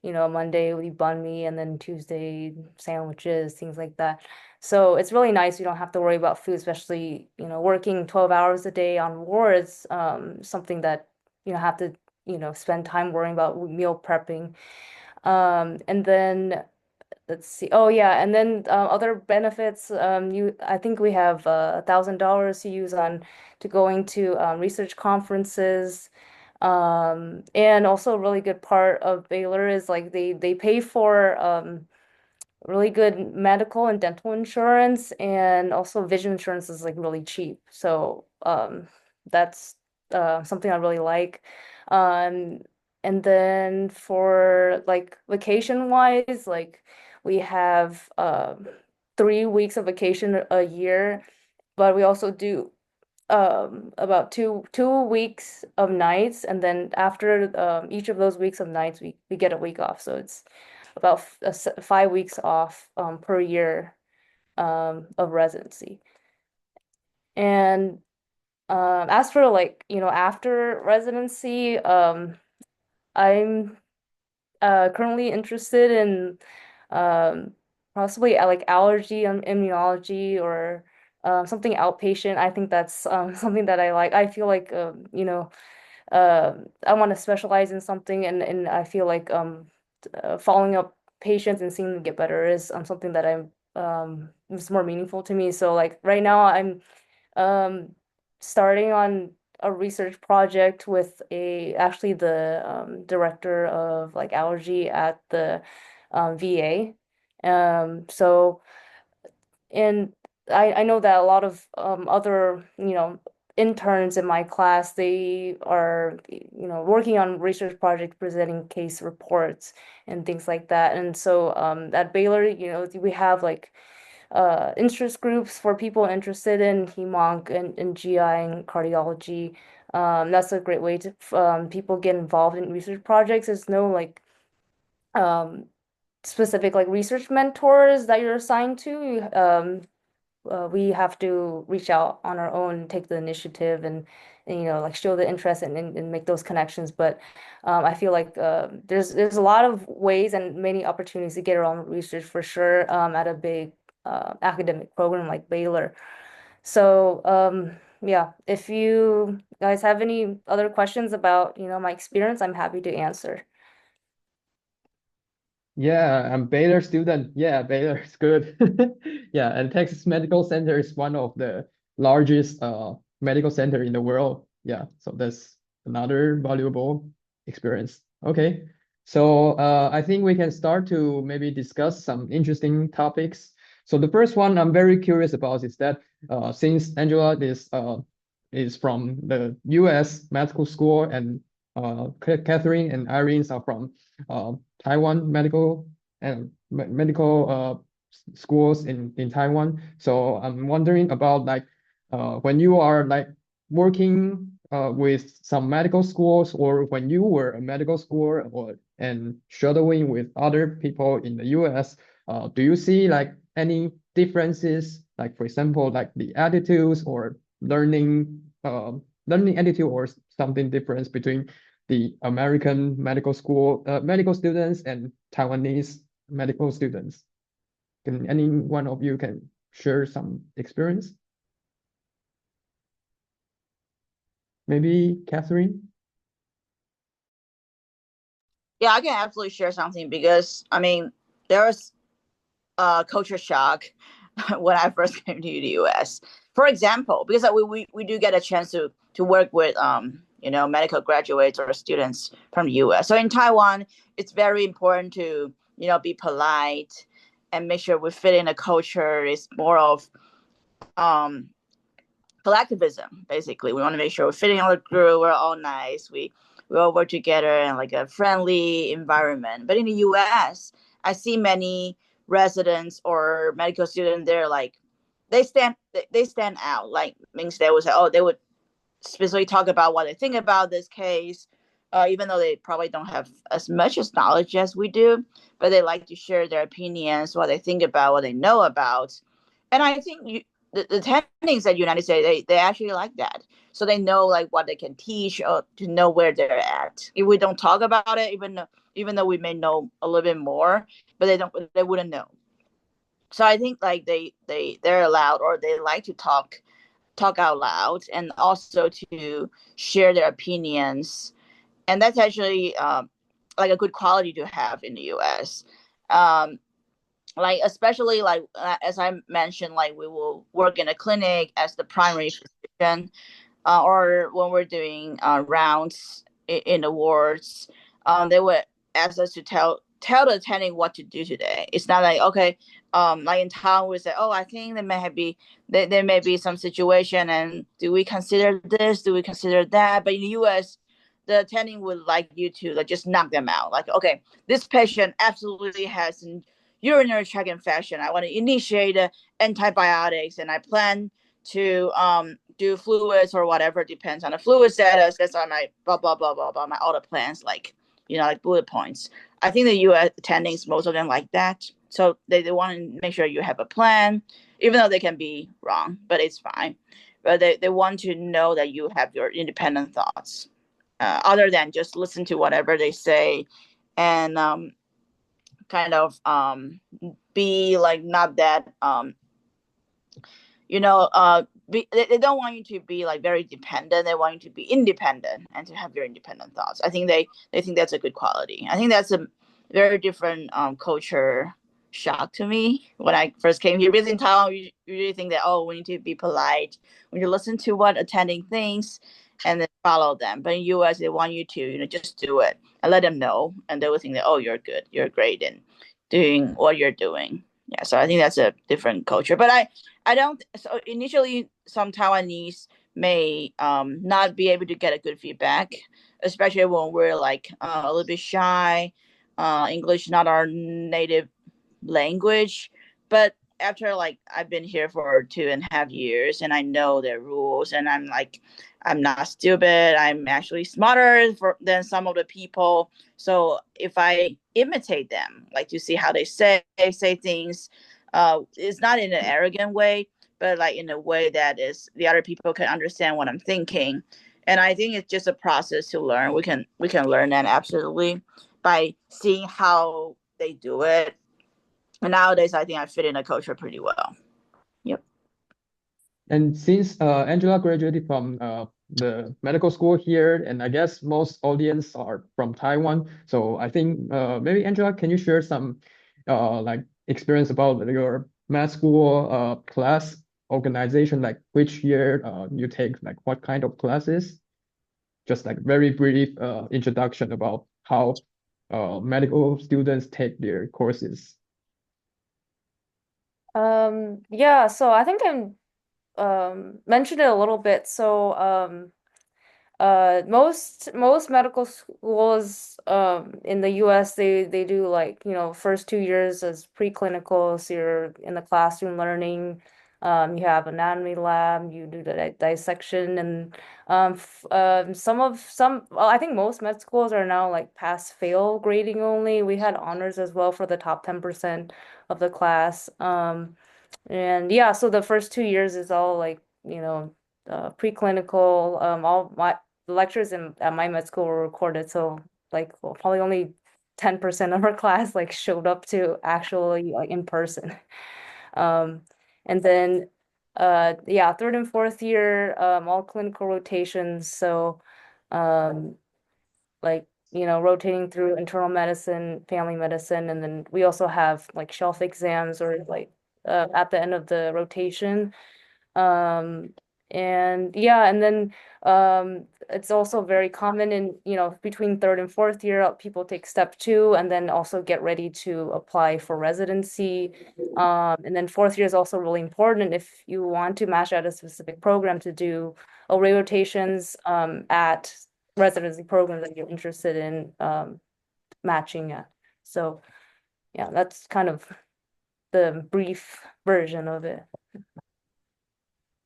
Monday we banh mi and then Tuesday sandwiches, things like that. So it's really nice. You don't have to worry about food, especially, working 12 hours a day on wards, something that, have to, spend time worrying about meal prepping. And then let's see. Oh yeah, and then other benefits. I think we have $1,000 to use on to going to research conferences. And also a really good part of Baylor is like they pay for really good medical and dental insurance, and also vision insurance is like really cheap. So that's something I really like. Um, and then for like vacation wise, like we have 3 weeks of vacation a year, but we also do about two weeks of nights, and then after each of those weeks of nights we get a week off. So it's about 5 weeks off per year of residency. And as for like, after residency, I'm currently interested in um, possibly like allergy and immunology, or something outpatient. I think that's something that I like. I feel like I want to specialize in something, and I feel like following up patients and seeing them get better is something that I'm is more meaningful to me. So like right now I'm um starting on a research project with actually the director of like allergy at the VA. So and I know that a lot of other, interns in my class, they are, working on research projects, presenting case reports and things like that. And so at Baylor, we have like interest groups for people interested in hemonc and GI and cardiology. That's a great way to people get involved in research projects. There's no like um, specific like research mentors that you're assigned to. We have to reach out on our own, take the initiative, and like show the interest and make those connections. But I feel like there's a lot of ways and many opportunities to get around research for sure at a big academic program like Baylor. So yeah, if you guys have any other questions about my experience, I'm happy to answer. Yeah, I'm Baylor student. Yeah, Baylor is good. Yeah, and Texas Medical Center is one of the largest medical center in the world. Yeah, so that's another valuable experience. Okay, so I think we can start to maybe discuss some interesting topics. So the first one I'm very curious about is that since Angela is from the U.S. medical school, and Katherine and Irene are from Taiwan medical and medical schools in Taiwan. So I'm wondering about like when you are like working with some medical schools, or when you were a medical school, or and shadowing with other people in the US, do you see like any differences, like for example, like the attitudes or learning attitude or something difference between the American medical school medical students and Taiwanese medical students? Can any one of you can share some experience? Maybe Katherine? Yeah, I can absolutely share something because I mean there was culture shock when I first came to the US. For example, because we do get a chance to work with medical graduates or students from the US. So in Taiwan, it's very important to be polite and make sure we fit in a culture. It's more of collectivism, basically. We want to make sure we're fitting our group, we're all nice, we all work together in like a friendly environment. But in the US, I see many residents or medical students, they're like they stand out. Like means they would say, oh, they would specifically talk about what they think about this case, even though they probably don't have as much as knowledge as we do, but they like to share their opinions, what they think about, what they know about. And I think the techniques at United States, they actually like that. So they know like what they can teach or to know where they're at. If we don't talk about it, even though we may know a little bit more, but they wouldn't know. So I think like they're allowed, or they like to talk out loud, and also to share their opinions. And that's actually like a good quality to have in the US. Like especially like as I mentioned, like we will work in a clinic as the primary physician, or when we're doing rounds in the wards, they would ask us to tell the attending what to do today. It's not like, okay, like in town we say, oh, I think there may be some situation, and do we consider this? Do we consider that? But in the US, the attending would like you to like just knock them out. Like, okay, this patient absolutely has an urinary tract infection. I want to initiate antibiotics, and I plan to do fluids or whatever, depends on the fluid status. That's on my blah blah blah blah blah, my all the plans, like like bullet points. I think the US attendings, most of them like that. So they want to make sure you have a plan, even though they can be wrong, but it's fine. But they want to know that you have your independent thoughts, other than just listen to whatever they say, and kind of be like not that they don't want you to be like very dependent. They want you to be independent and to have your independent thoughts. I think they think that's a good quality. I think that's a very different culture shock to me when I first came here. Because in Taiwan, we usually think that, oh, we need to be polite, we need to listen to what attending thinks and then follow them. But in US, they want you to just do it and let them know, and they will think that, oh, you're good, you're great in doing what you're doing. Yeah, so I think that's a different culture. But I don't. So initially, some Taiwanese may not be able to get a good feedback, especially when we're like a little bit shy, English not our native language. But after like I've been here for 2.5 years, and I know their rules, and I'm like, I'm not stupid. I'm actually smarter than some of the people. So if I imitate them, like to see how they say things, it's not in an arrogant way, but like in a way that is the other people can understand what I'm thinking. And I think it's just a process to learn. We can learn that absolutely by seeing how they do it. And nowadays, I think I fit in the culture pretty well. Yep. And since Angela graduated from the medical school here, and I guess most audience are from Taiwan, so I think maybe Angela, can you share some like experience about your med school class organization, like which year you take like what kind of classes? Just like very brief introduction about how medical students take their courses. Yeah, so I think I mentioned it a little bit. So most medical schools in the US, they do like first 2 years as preclinical, so you're in the classroom learning. You have anatomy lab, you do the dissection, and well, I think most med schools are now like pass fail grading only. We had honors as well for the top 10% of the class. And yeah, so the first 2 years is all like preclinical. All my the lectures at my med school were recorded, so like probably only 10% of our class like showed up to actually like in person. And then yeah, third and fourth year, all clinical rotations. So like rotating through internal medicine, family medicine, and then we also have like shelf exams or like at the end of the rotation. And yeah, and then it's also very common in, between third and fourth year, people take step 2 and then also get ready to apply for residency. And then fourth year is also really important if you want to match at a specific program to do away rotations at residency programs that you're interested in matching at. So yeah, that's kind of the brief version of it.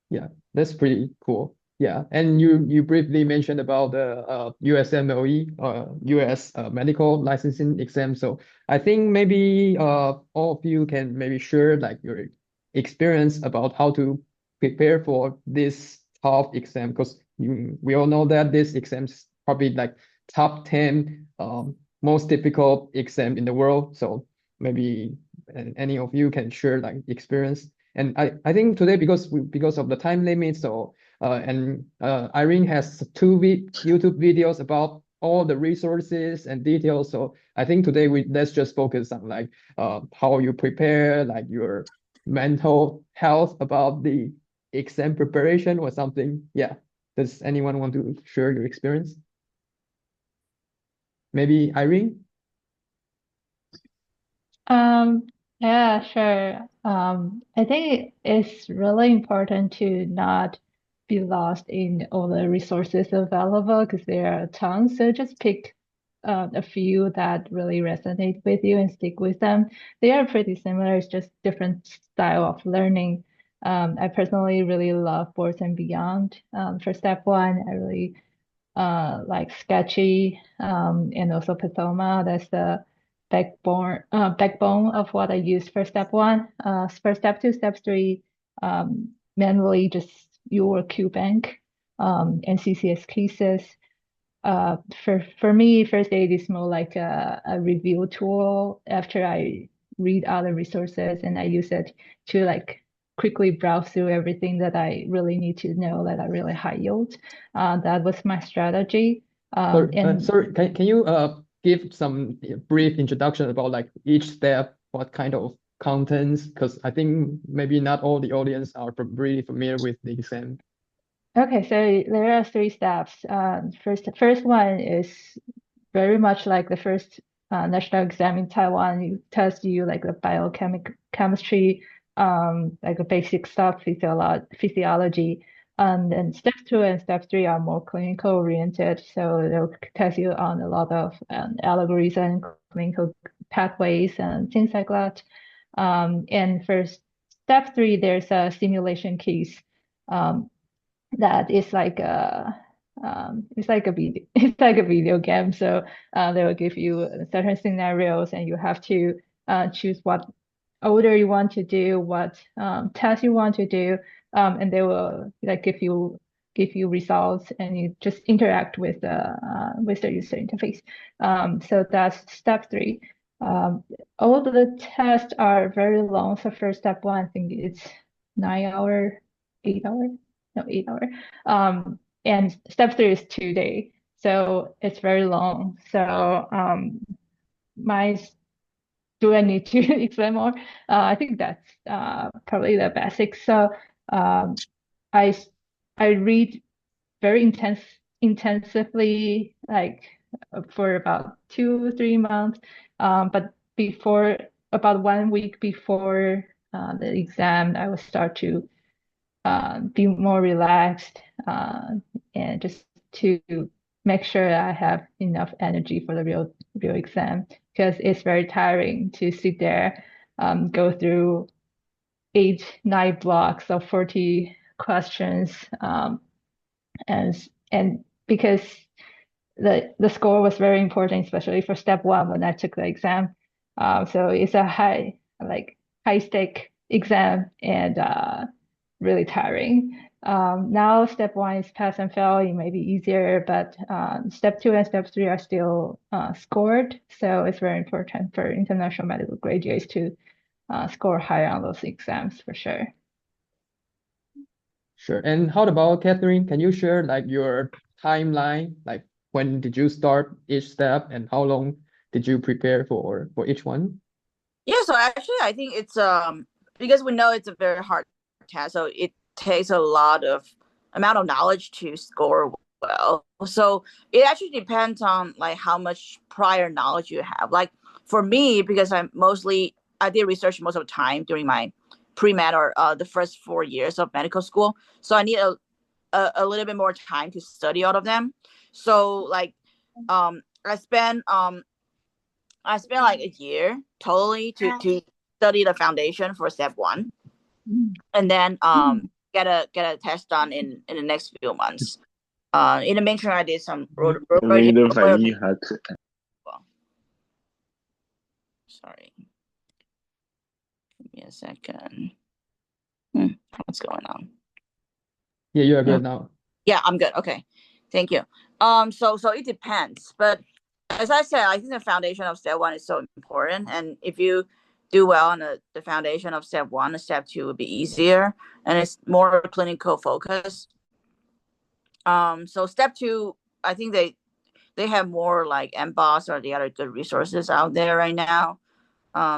Yeah, that's pretty cool. Yeah, and you briefly mentioned about the USMLE, US medical licensing exam. So I think maybe all of you can maybe share like your experience about how to prepare for this tough exam, because we all know that this exam is probably like top 10 most difficult exam in the world. So maybe any of you can share like experience. And I think today, because of the time limit, so Irene has 2 YouTube videos about all the resources and details. So I think today let's just focus on like how you prepare, like your mental health about the exam preparation or something. Yeah. Does anyone want to share your experience? Maybe Irene? Yeah, sure. I think it's really important to not be lost in all the resources available because there are tons. So just pick a few that really resonate with you and stick with them. They are pretty similar. It's just different style of learning. I personally really love Boards and Beyond. For step 1, I really like Sketchy and also Pathoma. That's the backbone of what I use for step 1. For step 2, step 3, manually just your QBank and CCS cases. For me, first aid is more like a review tool after I read other resources, and I use it to like quickly browse through everything that I really need to know that are really high yield. That was my strategy. Sorry, can you give some brief introduction about like each step, what kind of contents? Because I think maybe not all the audience are really familiar with the exam. Okay, so there are 3 steps. First one is very much like the first national exam in Taiwan. It tells you like the biochemistry, like the basic stuff, physiology. And then step 2 and step 3 are more clinical oriented. So they'll test you on a lot of algorithm, clinical pathways, and things like that. And for step 3, there's a simulation case. That is like it's like a video it's like a video game. So they will give you certain scenarios and you have to choose what order you want to do, what test you want to do, and they will like give you results and you just interact with the user interface. So that's step 3. All of the tests are very long. So for step 1, I think it's 9 hour, 8 hour, no 8 hour. And step 3 is 2 day, so it's very long. So my do I need to explain more? I think that's probably the basics. So I read very intensively, like for about 2-3 months. But before about 1 week before the exam, I will start to be more relaxed and just to make sure that I have enough energy for the real exam, because it's very tiring to sit there, go through 8-9 blocks of 40 questions, and because the score was very important, especially for step 1 when I took the exam. So it's a high stake exam and really tiring. Now step 1 is pass and fail. It may be easier, but step 2 and step 3 are still scored. So it's very important for international medical graduates to score higher on those exams for sure. Sure. And how about Katherine? Can you share like your timeline? Like when did you start each step and how long did you prepare for each one? Yeah, so actually I think it's because we know it's a very hard test, so it takes a lot of amount of knowledge to score well. So it actually depends on like how much prior knowledge you have. Like for me, because I did research most of the time during my pre-med or the first 4 years of medical school. So I need a little bit more time to study all of them. So like I spent like a year totally to study the foundation for step 1, and then get a test done in the next few months. In the meantime, I did some 我们的反应还是 Sorry, give me a second. What's going on? Yeah, you are good now. Yeah, I'm good. Okay, thank you. So it depends, but as I said, I think the foundation of step 1 is so important, and if you do well on the foundation of step 1, step 2 would be easier, and it's more clinical focused. So step 2, I think they have more like MBOS or the other good resources out there right now.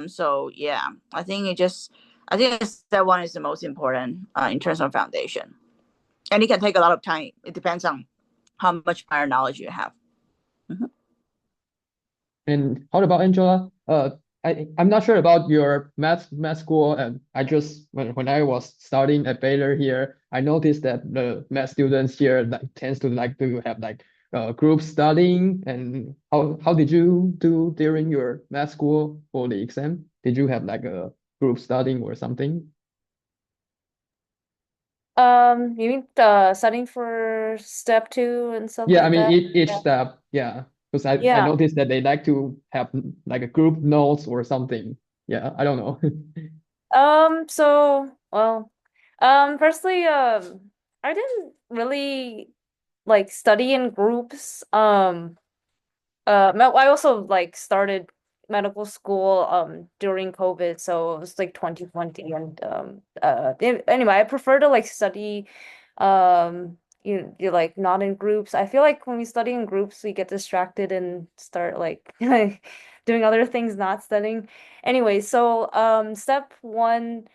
So yeah, I think step 1 is the most important in terms of foundation, and it can take a lot of time. It depends on how much prior knowledge you have. And how about Angela? I'm not sure about your math school, and I just when I was studying at Baylor here, I noticed that the math students here like tends to like to have like group studying. And how did you do during your math school for the exam? Did you have like a group studying or something? You mean studying for step 2 and stuff Yeah, I like mean that? each Yeah. step, yeah. Because I Yeah. noticed that they like to have like a group notes or something. Yeah, I don't know. So, well, personally, I didn't really like study in groups. I also like started medical school during COVID, so it was like 2020, and anyway, I prefer to like study you like not in groups. I feel like when we study in groups, we get distracted and start like doing other things, not studying. Anyway, so step 1,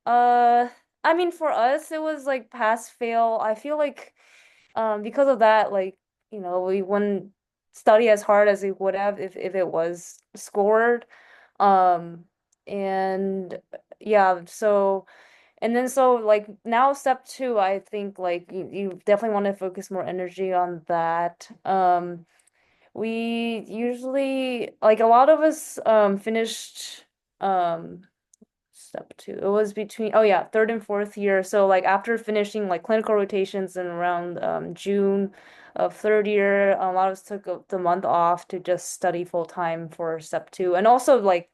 uh I mean for us it was like pass fail. I feel like because of that, like, we wouldn't study as hard as we would have if it was scored. Um, and yeah, so like now step 2, I think like you definitely want to focus more energy on that. We usually like a lot of us finished um step 2. It was between, oh yeah, 3rd and 4th year. So like after finishing like clinical rotations in around June of 3rd year, a lot of us took the month off to just study full time for step 2. And also like,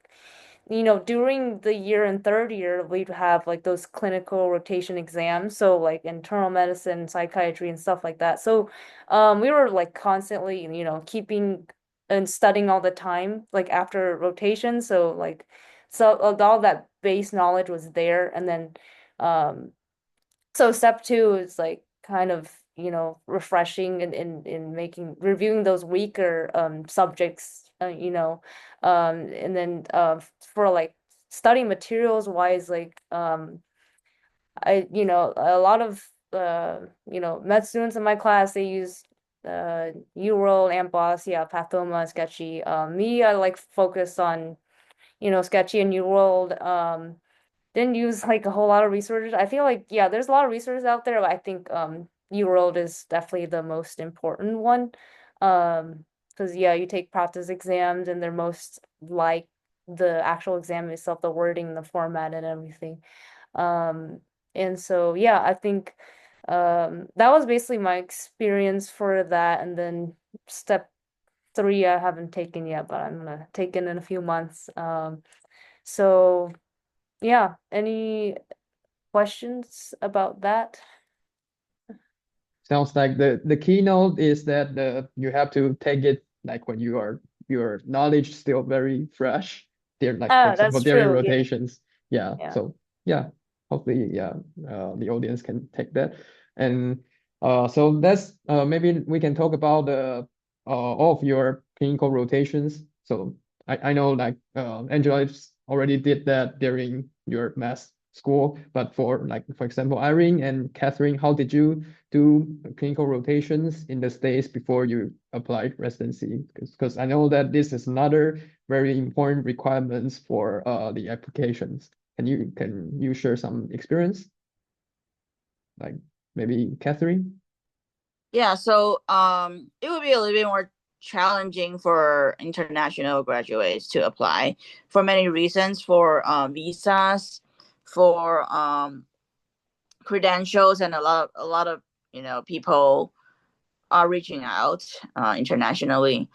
during the year in 3rd year, we'd have like those clinical rotation exams. So like internal medicine, psychiatry, and stuff like that. So we were like constantly, keeping and studying all the time, like after rotation. So all that base knowledge was there. And then so step 2 is like kind of, refreshing in making reviewing those weaker subjects, and then for like study materials wise, like a lot of med students in my class, they use UWorld, AMBOSS, yeah, Pathoma, Sketchy. Me, I like focus on Sketchy and UWorld. Didn't use like a whole lot of resources. I feel like, yeah, there's a lot of resources out there, but I think UWorld is definitely the most important one. Because yeah, you take practice exams and they're most like the actual exam itself, the wording, the format, and everything. And so yeah, I think that was basically my experience for that. And then step 3 I haven't taken yet, but I'm gonna take it in a few months. So yeah, any questions about that? Sounds like the keynote is that you have to take it like when your knowledge still very fresh. There, like for example, That's during true. Yeah. rotations. Yeah. Yeah. So yeah, hopefully, yeah, the audience can take that. And so let's maybe we can talk about all of your clinical rotations. So I know like Angela already did that during your math school, but for example, Irene and Katherine, how did you do clinical rotations in the States before you applied residency? Because I know that this is another very important requirements for the applications. Can you share some experience? Like maybe Katherine? Yeah, so it would be a little bit more challenging for international graduates to apply for many reasons, for visas, for credentials, and a lot of people are reaching out internationally.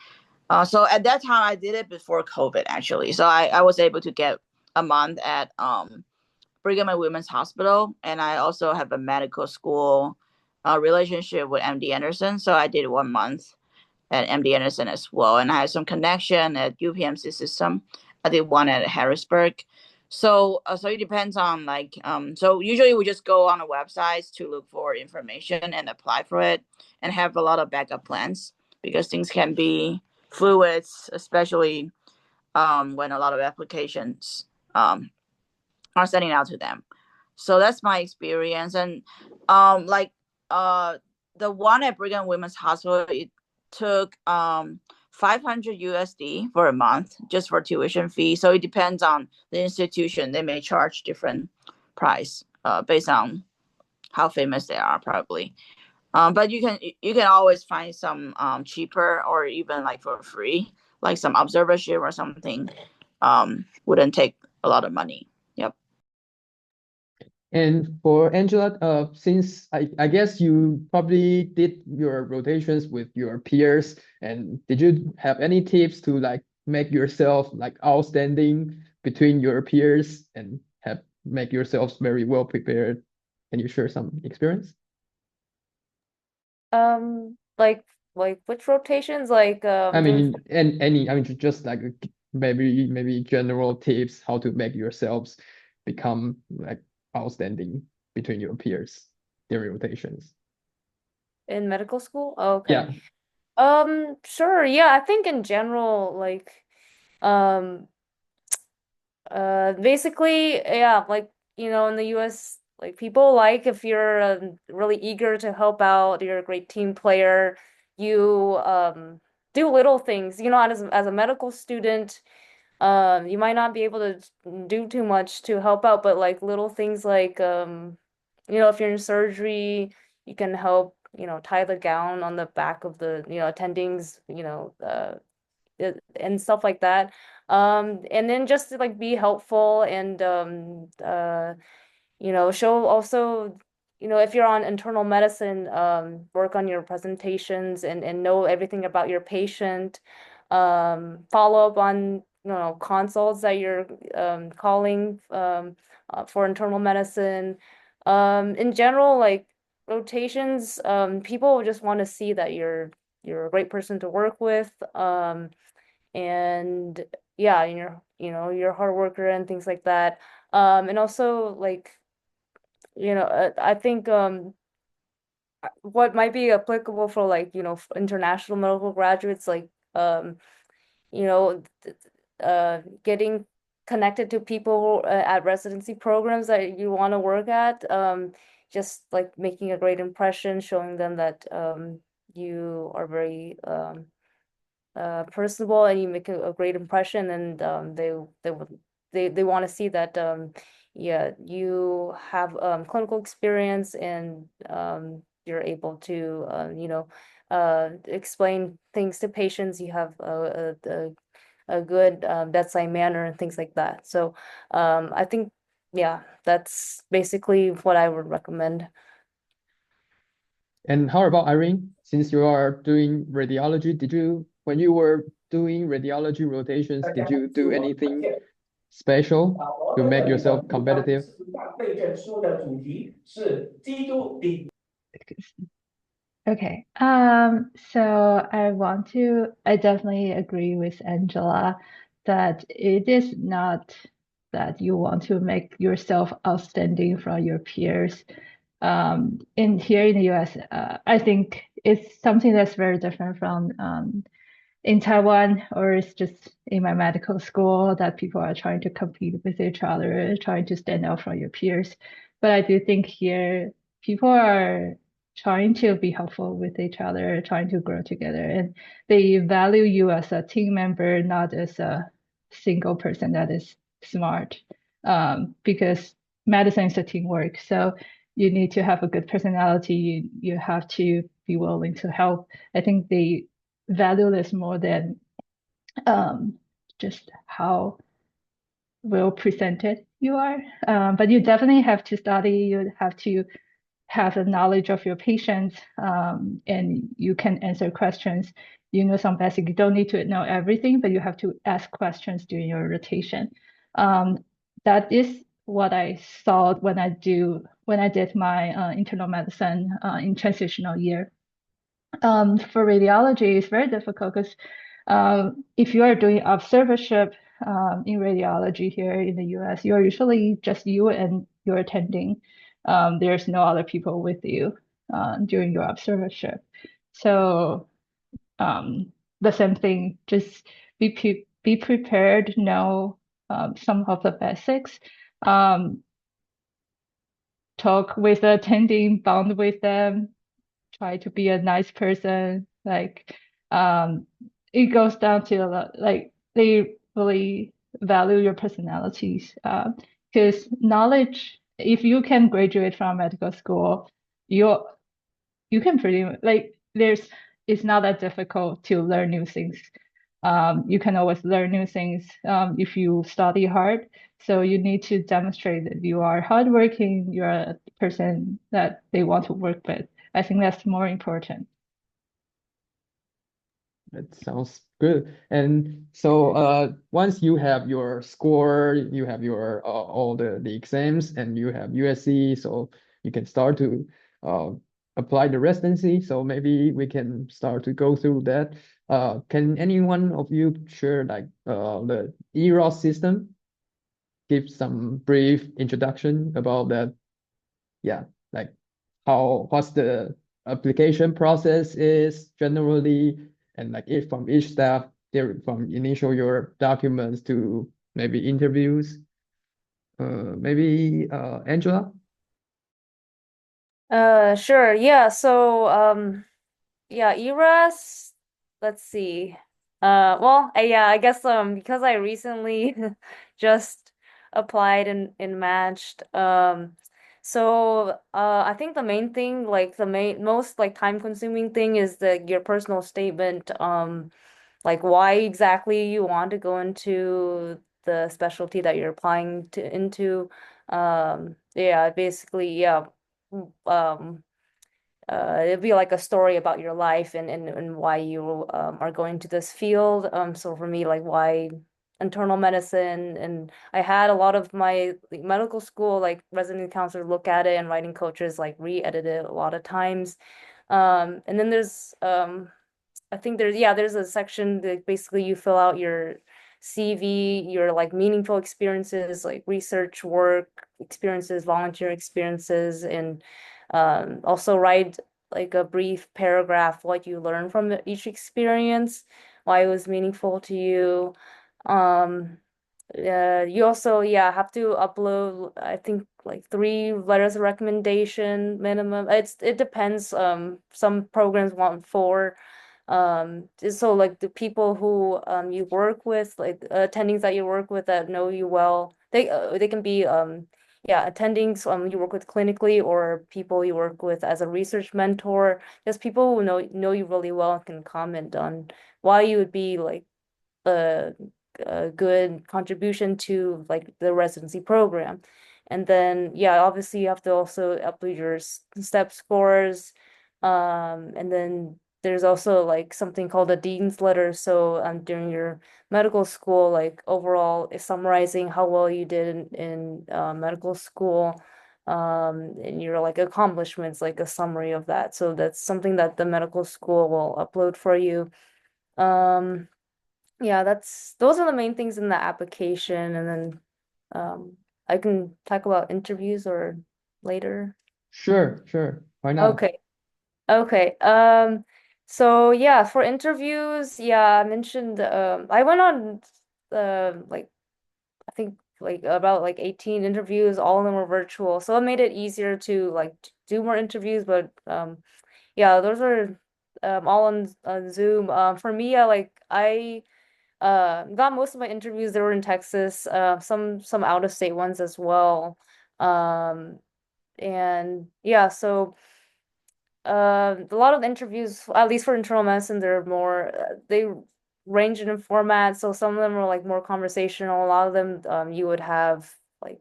So at that time, I did it before COVID actually. So I was able to get a month at Brigham and Women's Hospital, and I also have a medical school relationship with MD Anderson. So I did 1 month at MD Anderson as well, and I had some connection at UPMC system. I did one at Harrisburg. So so it depends on so usually we just go on the websites to look for information and apply for it, and have a lot of backup plans because things can be fluid, especially when a lot of applications are sending out to them. So that's my experience. And the one at Brigham Women's Hospital, it took 500 USD for a month just for tuition fee. So it depends on the institution. They may charge different price based on how famous they are, probably. But you can always find some cheaper, or even like for free, like some observership or something. Wouldn't take a lot of money. Yep. And for Angela, since I guess you probably did your rotations with your peers, and did you have any tips to make yourself outstanding between your peers and make yourselves very well prepared? Can you share some experience? Like which rotations? Like I mean, just maybe general tips how to make yourselves become outstanding between your peers during rotations. in medical school? Oh, okay. Yeah. Sure. Yeah, I think in general, like, basically, yeah, like, in the US, like people like if you're really eager to help out, you're a great team player, you do little things. As a medical student, you might not be able to do too much to help out, but like little things like if you're in surgery, you can help, tie the gown on the back of the, attendings, and stuff like that. And then just to like be helpful and show also, if you're on internal medicine, work on your presentations and know everything about your patient. Follow up on, consults that you're calling for internal medicine. In general, like rotations, people just want to see that you're a great person to work with. And yeah, and you're a hard worker and things like that. And also like, I think what might be applicable for like, international medical graduates, like you know, getting connected to people at residency programs that you want to work at, just like making a great impression, showing them that you are very personable and you make a great impression, and they want to see that yeah, you have clinical experience, and you're able to explain things to patients. You have a good bedside manner and things like that. So I think, yeah, that's basically what I would recommend. And how about Irene? Since you are doing radiology, when you were doing radiology rotations, did you do anything special to make yourself competitive? Okay. So I definitely agree with Angela that it is not that you want to make yourself outstanding from your peers. Here in the US, I think it's something that's very different from in Taiwan, or it's just in my medical school that people are trying to compete with each other, trying to stand out from your peers. But I do think here people are trying to be helpful with each other, trying to grow together, and they value you as a team member, not as a single person that is smart. Because medicine is a teamwork, so you need to have a good personality. You have to be willing to help. I think they value this more than just how well presented you are. But you definitely have to study. You have to have the knowledge of your patients, and you can answer questions. You know some basic. You don't need to know everything, but you have to ask questions during your rotation. That is what I saw when I did my internal medicine in transitional year. For radiology, it's very difficult because if you are doing observership in radiology here in the US, you're usually just you and your attending. There's no other people with you during your observership. So the same thing, just be prepared, know some of the basics. Talk with the attending, bond with them, try to be a nice person. Like it goes down to like they really value your personalities. Because knowledge, if you can graduate from medical school, you you can pretty much like it's not that difficult to learn new things. You can always learn new things if you study hard. So you need to demonstrate that you are hardworking, you're a person that they want to work with. I think that's more important. That sounds good. And so once you have your score, you have your all the exams, and you have USC, so you can start to uh, apply the residency. So maybe we can start to go through that. Can any one of you share like the EROS system? Give some brief introduction about that. Yeah, like what's the application process is generally, and like if from each staff, there from initial your documents to maybe interviews. Maybe Angela. Sure. Yeah. So, yeah, ERAS, let's see. Well, yeah, I guess because I recently just applied and matched. So I think the main thing, like the most like time consuming thing is your personal statement, like why exactly you want to go into the specialty that you're applying to into. Yeah, basically, yeah. Um It'd be like a story about your life and why you are going to this field. So for me, like why internal medicine, and I had a lot of my like, medical school like resident counselors look at it, and writing coaches like re-edit it a lot of times. And then there's I think there's a section that basically you fill out your CV, your like meaningful experiences, like research work experiences, volunteer experiences, and also write like a brief paragraph what you learned from each experience, why it was meaningful to you. Um, you also, yeah, have to upload, I think like 3 letters of recommendation minimum. It depends. Some programs want 4. So like the people who you work with, like attendings that you work with that know you well, they can be yeah, attendings you work with clinically, or people you work with as a research mentor. Just people who know you really well and can comment on why you would be like a, a good contribution to like the residency program. And then yeah, obviously you have to also upload your step scores. And then there's also like something called a dean's letter. So during your medical school, like overall is summarizing how well you did in medical school. And your like accomplishments, like a summary of that. So that's something that the medical school will upload for you. Um, yeah, those are the main things in the application, and then I can talk about interviews or later. Sure. Why not? Okay. Okay. So yeah, for interviews, yeah, I mentioned I went on like I think like about like 18 interviews, all of them were virtual. So it made it easier to like do more interviews, but yeah, those are all on Zoom. For me, I got most of my interviews that were in Texas, some out of state ones as well. And yeah, so a lot of the interviews, at least for internal medicine, they're more they range in format. So some of them are like more conversational. A lot of them you would have like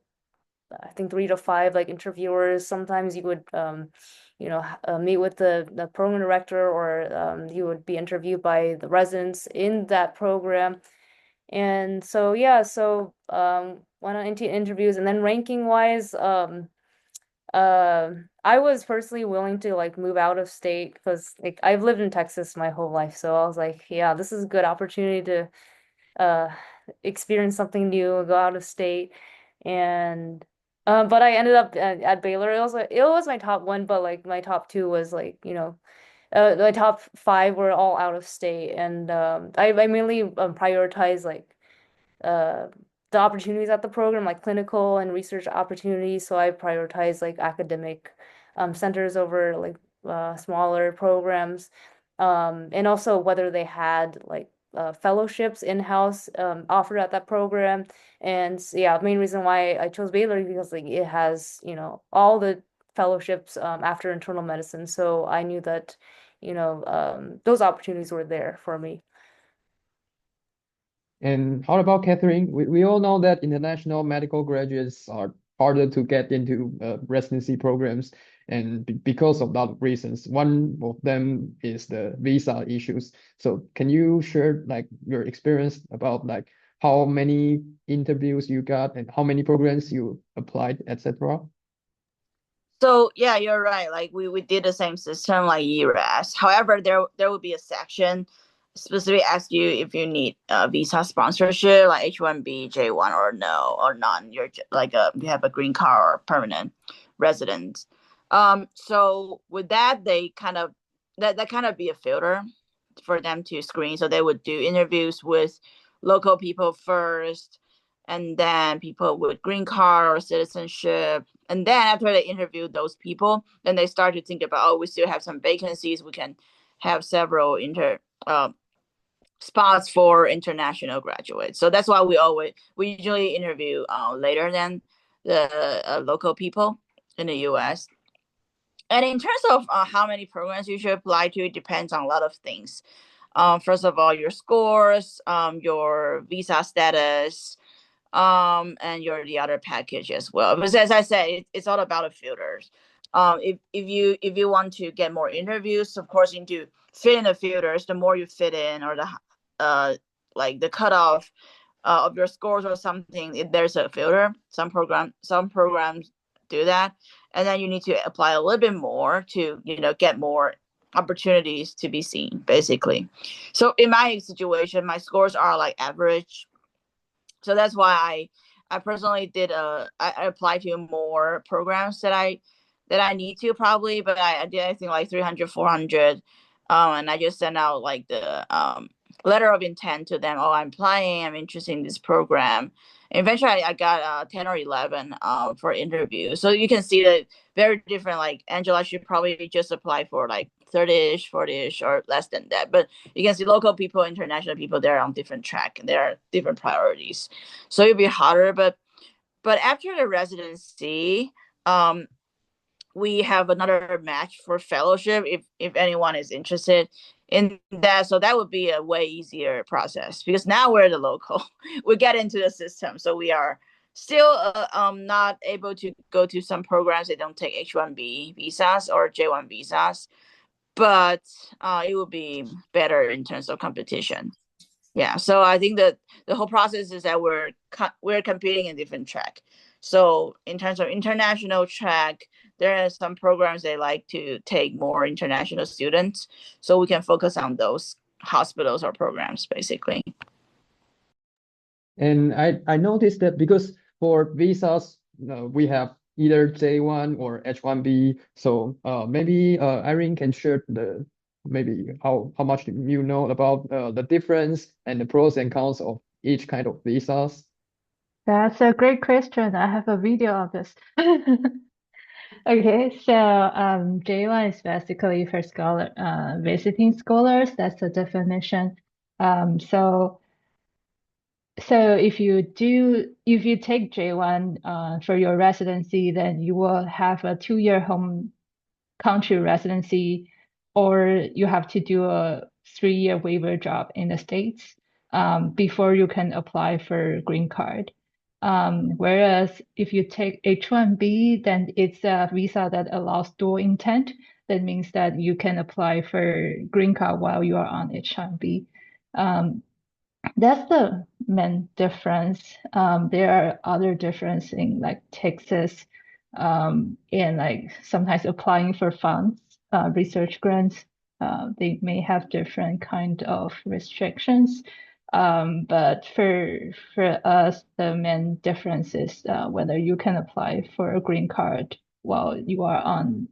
I think 3 to 5 like interviewers. Sometimes you would meet with the program director, or you would be interviewed by the residents in that program. And so yeah, so went on into interviews, and then ranking wise, I was personally willing to like move out of state because like I've lived in Texas my whole life, so I was like, yeah, this is a good opportunity to uh experience something new, go out of state. And but I ended up at Baylor. It was my top one, but like my top two was like, my top five were all out of state. And I mainly prioritize like uh the opportunities at the program, like clinical and research opportunities. So I prioritize like academic centers over like smaller programs. And also whether they had like fellowships in-house offered at that program. And yeah, main reason why I chose Baylor because like it has, all the fellowships after internal medicine. So I knew that, those opportunities were there for me. And how about Catherine? We all know that international medical graduates are harder to get into residency programs, and because of that reasons. One of them is the visa issues. So can you share like your experience about like how many interviews you got and how many programs you applied, etc.? So yeah, you're right. Like we did the same system like ERAS. However, there will be a section specifically ask you if you need visa sponsorship like H1B, J1 or no or none. You're like you have a green card or permanent resident. So with that, they kind of that kind of be a filter for them to screen. So they would do interviews with local people first, and then people with green card or citizenship. And then after they interview those people, then they start to think about, oh, we still have some vacancies. We can have several spots for international graduates. So that's why we usually interview later than the local people in the U.S. And in terms of how many programs you should apply to, it depends on a lot of things. First of all, your scores, your visa status, and the other package as well. Because as I said, it's all about the filters. If you want to get more interviews, of course you need to fit in the filters. The more you fit in, or like the cutoff of your scores or something, there's a filter. Some programs do that, and then you need to apply a little bit more to get more opportunities to be seen, basically. So in my situation, my scores are like average. So that's why I personally I applied to more programs that I need to probably, but I did I think like 300, 400, and I just sent out like the letter of intent to them. Oh, I'm applying. I'm interested in this program. And eventually, I got 10 or 11 for interview. So you can see that very different. Like Angela should probably just apply for like 30-ish, 40-ish, or less than that. But you can see local people, international people, they're on different track and there are different priorities. So it'll be harder. But after the residency, we have another match for fellowship if anyone is interested in that. So that would be a way easier process because now we're the local. We get into the system. So we are still not able to go to some programs. They don't take H1B visas or J1 visas, but it will be better in terms of competition. Yeah, so I think that the whole process is that we're competing in different track. So in terms of international track, there are some programs they like to take more international students, so we can focus on those hospitals or programs, basically. And I noticed that because for visas, we have either J1 or H1B. So maybe Irene can share maybe how much you know about the difference and the pros and cons of each kind of visas? That's a great question. I have a video of this. Okay, so J1 is basically for visiting scholars. That's the definition. So if you take J1 for your residency, then you will have a 2-year home country residency, or you have to do a 3-year waiver job in the States before you can apply for green card. Whereas if you take H-1B, then it's a visa that allows dual intent. That means that you can apply for green card while you are on H-1B. That's the main difference. There are other difference in like Texas, and like sometimes applying for funds, research grants. They may have different kind of restrictions. But for us, the main difference is whether you can apply for a green card while you're on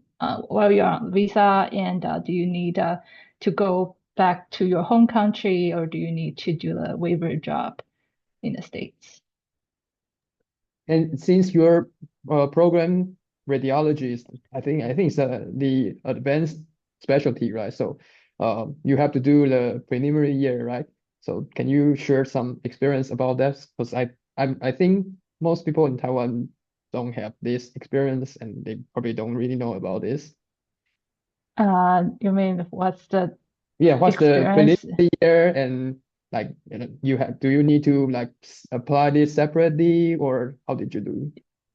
visa, and do you need to go back to your home country, or do you need to do the waiver job in the States? And since your program radiology is, I think it's the advanced specialty, right? So you have to do the preliminary year, right? So can you share some experience about that? Because I think most people in Taiwan don't have this experience, and they probably don't really know about this. You mean what's the What's the experience? preliminary year, and like do you need to like apply this separately, or how did you do?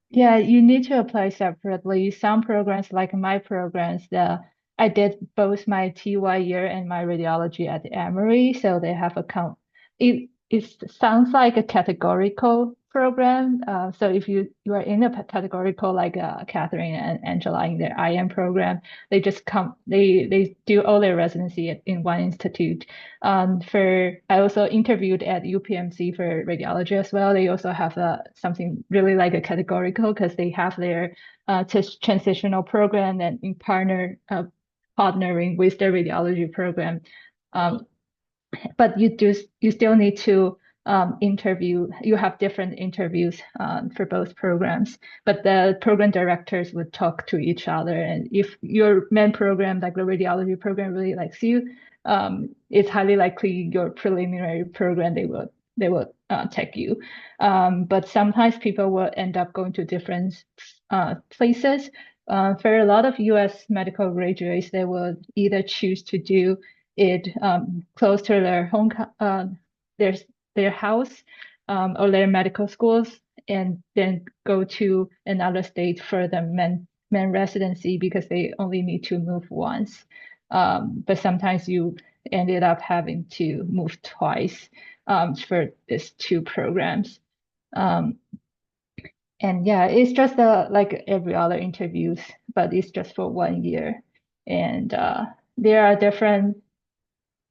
Yeah, you need to apply separately. Some programs, like my programs, I did both my TY year and my radiology at Emory, so they have it sounds like a categorical program. So if you are in a categorical, like Katherine and Angela in their IM program, they just they do all their residency in one institute. I also interviewed at UPMC for radiology as well. They also have something really like a categorical, because they have their transitional program and in partnering with their radiology program. But you still need to interview. You have different interviews for both programs, but the program directors would talk to each other. And if your main program, like the radiology program, really likes you, it's highly likely your preliminary program they will take you. But sometimes people will end up going to different places. For a lot of U.S. medical graduates, they will either choose to do it close to their home, their house, or their medical schools, and then go to another state for the main residency, because they only need to move once. But sometimes you ended up having to move twice for these two programs. And yeah, it's just like every other interviews, but it's just for 1 year. And there are different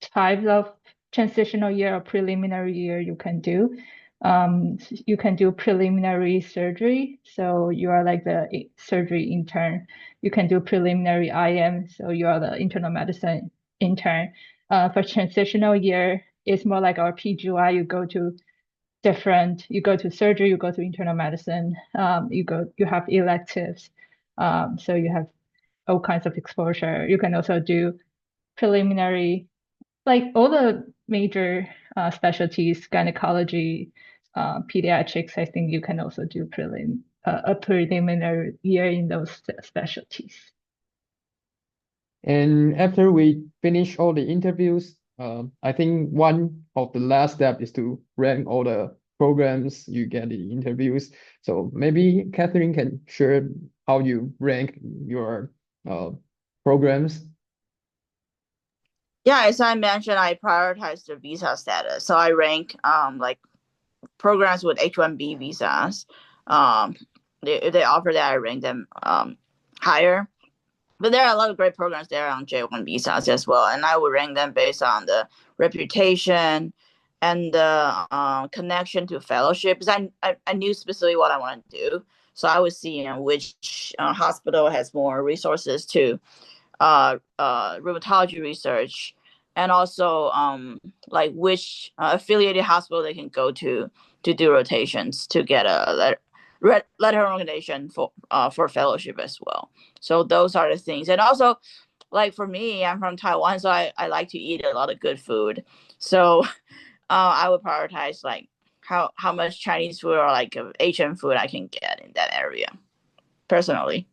types of transitional year or preliminary year you can do. You can do preliminary surgery, so you are like the surgery intern. You can do preliminary IM, so you are the internal medicine intern. For transitional year, it's more like our PGY. You go to surgery, you go to internal medicine, you have electives, so you have all kinds of exposure. You can also do preliminary, like all the major specialties, gynecology, pediatrics. I think you can also do a preliminary year in those specialties. And after we finish all the interviews, I think one of the last step is to rank all the programs you get in the interviews. So maybe Katherine can share how you rank your programs. Yeah, as I mentioned, I prioritize the visa status. So I rank like programs with H-1B visas. If they offer that, I rank them higher. But there are a lot of great programs there on J1 visas as well, and I would rank them based on the reputation and the connection to fellowship. Because I knew specifically what I wanted to do, so I would see which hospital has more resources to rheumatology research, and also like which affiliated hospital they can go to do rotations to get a letter recommendation for fellowship as well. So those are the things. And also, like for me, I'm from Taiwan, so I like to eat a lot of good food. So I would prioritize like how much Chinese food or like Asian food I can get in that area personally.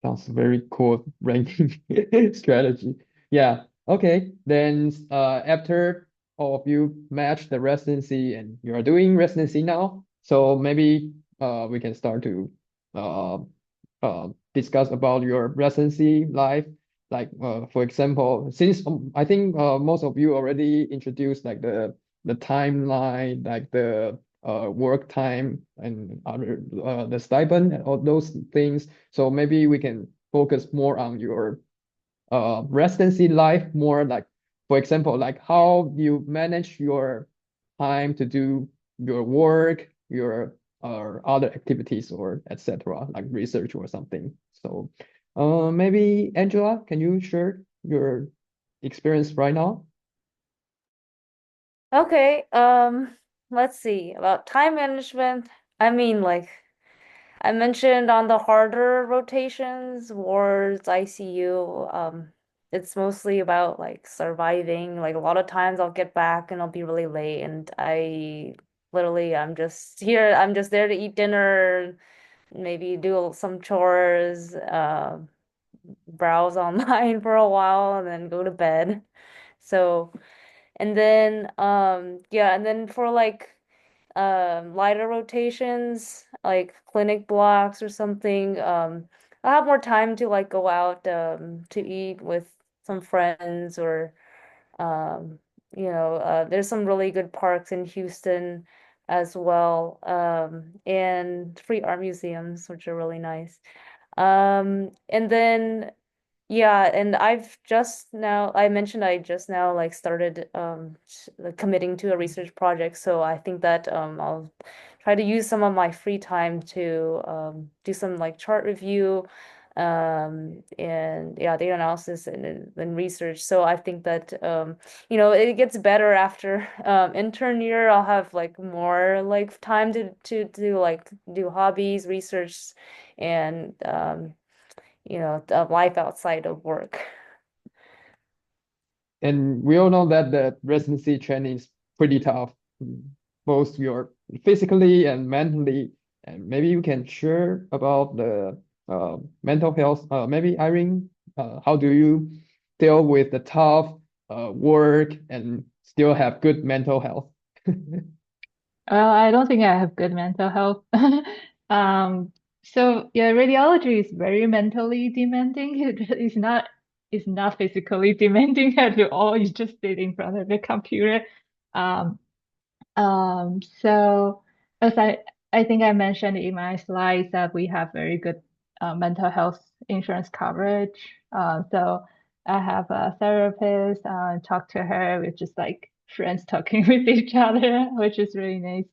Sounds very cool ranking strategy. Yeah. Okay. Then after all of you match the residency and you are doing residency now, so maybe we can start to uh discuss about your residency life. Like for example, since I think most of you already introduced like the timeline, like the work time and other the stipend and all those things. So maybe we can focus more on your residency life, more like, for example, like how you manage your time to do your work, your other activities or etc., like research or something. So maybe Angela, can you share your experience right now? Okay, let's see about time management. I mean, like I mentioned on the harder rotations, wards, ICU, it's mostly about like surviving. Like a lot of times I'll get back and I'll be really late and I'm just there to eat dinner, maybe do some chores, browse online for a while and then go to bed. So, and then yeah, and then for like lighter rotations, like clinic blocks or something, I'll have more time to like go out to eat with some friends or um there's some really good parks in Houston as well, and free art museums, which are really nice. And then yeah, and I mentioned I just now like started like, committing to a research project, so I think that I'll try to use some of my free time to do some like chart review and yeah, data analysis and research. So I think that it gets better after intern year. I'll have like more like time to like do hobbies, research, and the life outside of work. And we all know that the residency training is pretty tough, both your physically and mentally. And maybe you can share about the mental health. Maybe Irene, how do you deal with the tough work and still have good mental health? Well, I don't think I have good mental health. So yeah, radiology is very mentally demanding. It's not physically demanding at all. You just sit in front of the computer. Um, so as I think I mentioned in my slides that we have very good mental health insurance coverage. So I have a therapist, talk to her, we're just like friends talking with each other, which is really nice.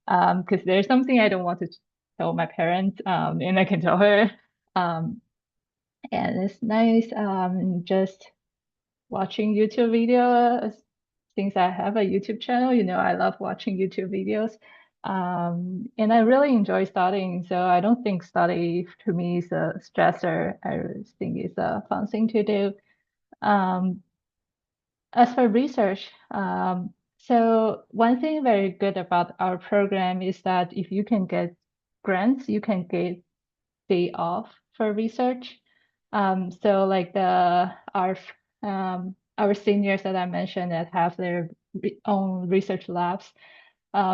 Because there's something I don't want to tell my parents, and I can tell her. Um, and it's nice, just watching YouTube videos. Since I have a YouTube channel, I love watching YouTube videos. And I really enjoy studying, so I don't think study to me is a stressor. I think it's a fun thing to do. Um, as for research, so one thing very good about our program is that if you can get grants, you can get day off for research. So like our seniors that I mentioned that have their own research labs,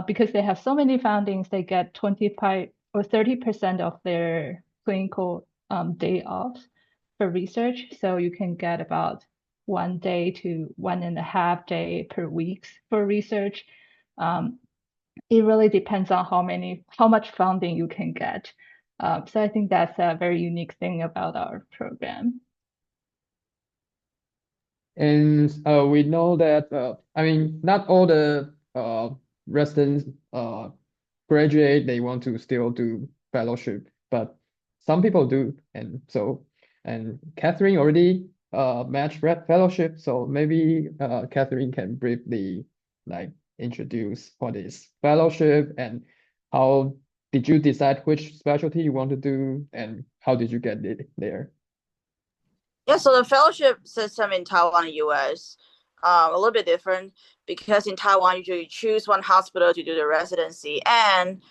because they have so many foundings, they get 25 or 30% of their clinical day off for research. So you can get about 1 day to 1.5 day per week for research. Um, it really depends on how much funding you can get. So I think that's a very unique thing about our program. And we know that I mean not all the residents graduate, they want to still do fellowship, but some people do. And Katherine already match fellowship. So maybe Katherine can briefly like introduce what is fellowship and how did you decide which specialty you want to do and how did you get it there? Yeah, so the fellowship system in Taiwan and US a little bit different because in Taiwan usually you choose one hospital to do the residency and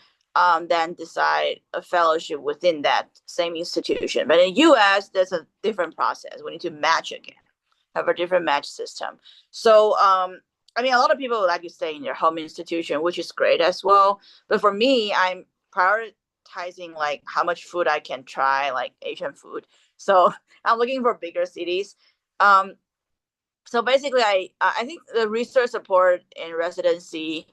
then decide a fellowship within that same institution. But in US, there's a different process. We need to match again, have a different match system. So I mean, a lot of people would like to stay in their home institution, which is great as well. But for me, I'm prioritizing like how much food I can try, like Asian food. So I'm looking for bigger cities. Um, so basically, I think the research support in residency.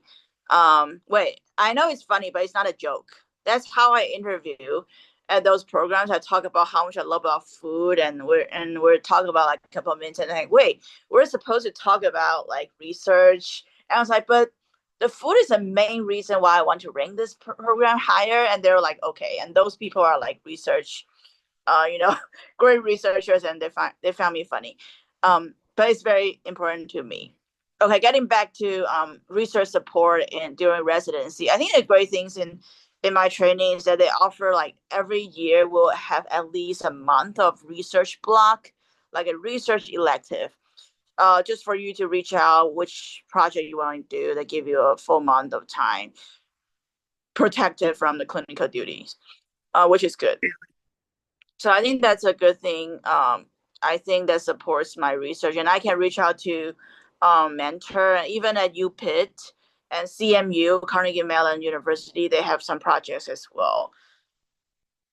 Wait, I know it's funny, but it's not a joke. That's how I interview at those programs. I talk about how much I love about food, and we're talking about like a couple of minutes, and like, wait, we're supposed to talk about like research. And I was like, but the food is the main reason why I want to rank this program higher. And they're like, okay, and those people are like research you know, great researchers, and they found me funny. But it's very important to me. Okay, getting back to research support and during residency, I think the great things in my training is that they offer like every year we'll have at least a month of research block, like a research elective. Just for you to reach out which project you want to do. They give you a full month of time, protected from the clinical duties, which is good. So I think that's a good thing. I think that supports my research, and I can reach out to mentor, even at UPIT and CMU, Carnegie Mellon University. They have some projects as well.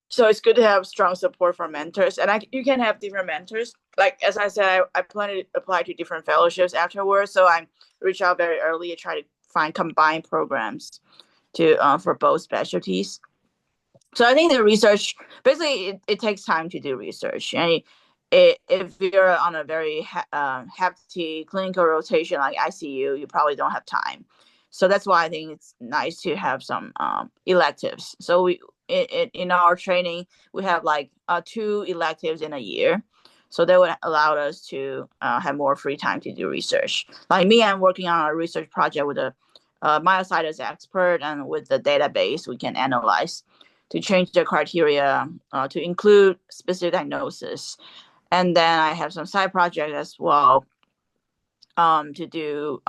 So it's good to have strong support from mentors, and you can have different mentors. Like as I said, I plan to apply to different fellowships afterwards. So I reach out very early and try to find combined programs to for both specialties. So I think the research, basically, it takes time to do research. And if you're on a very hefty clinical rotation like ICU, you probably don't have time. So that's why I think it's nice to have some electives. So in our training, we have like 2 electives in a year. So that would allow us to have more free time to do research. Like me, I'm working on a research project with a myositis expert, and with the database, we can analyze to change the criteria to include specific diagnosis. And then I have some side project as well to do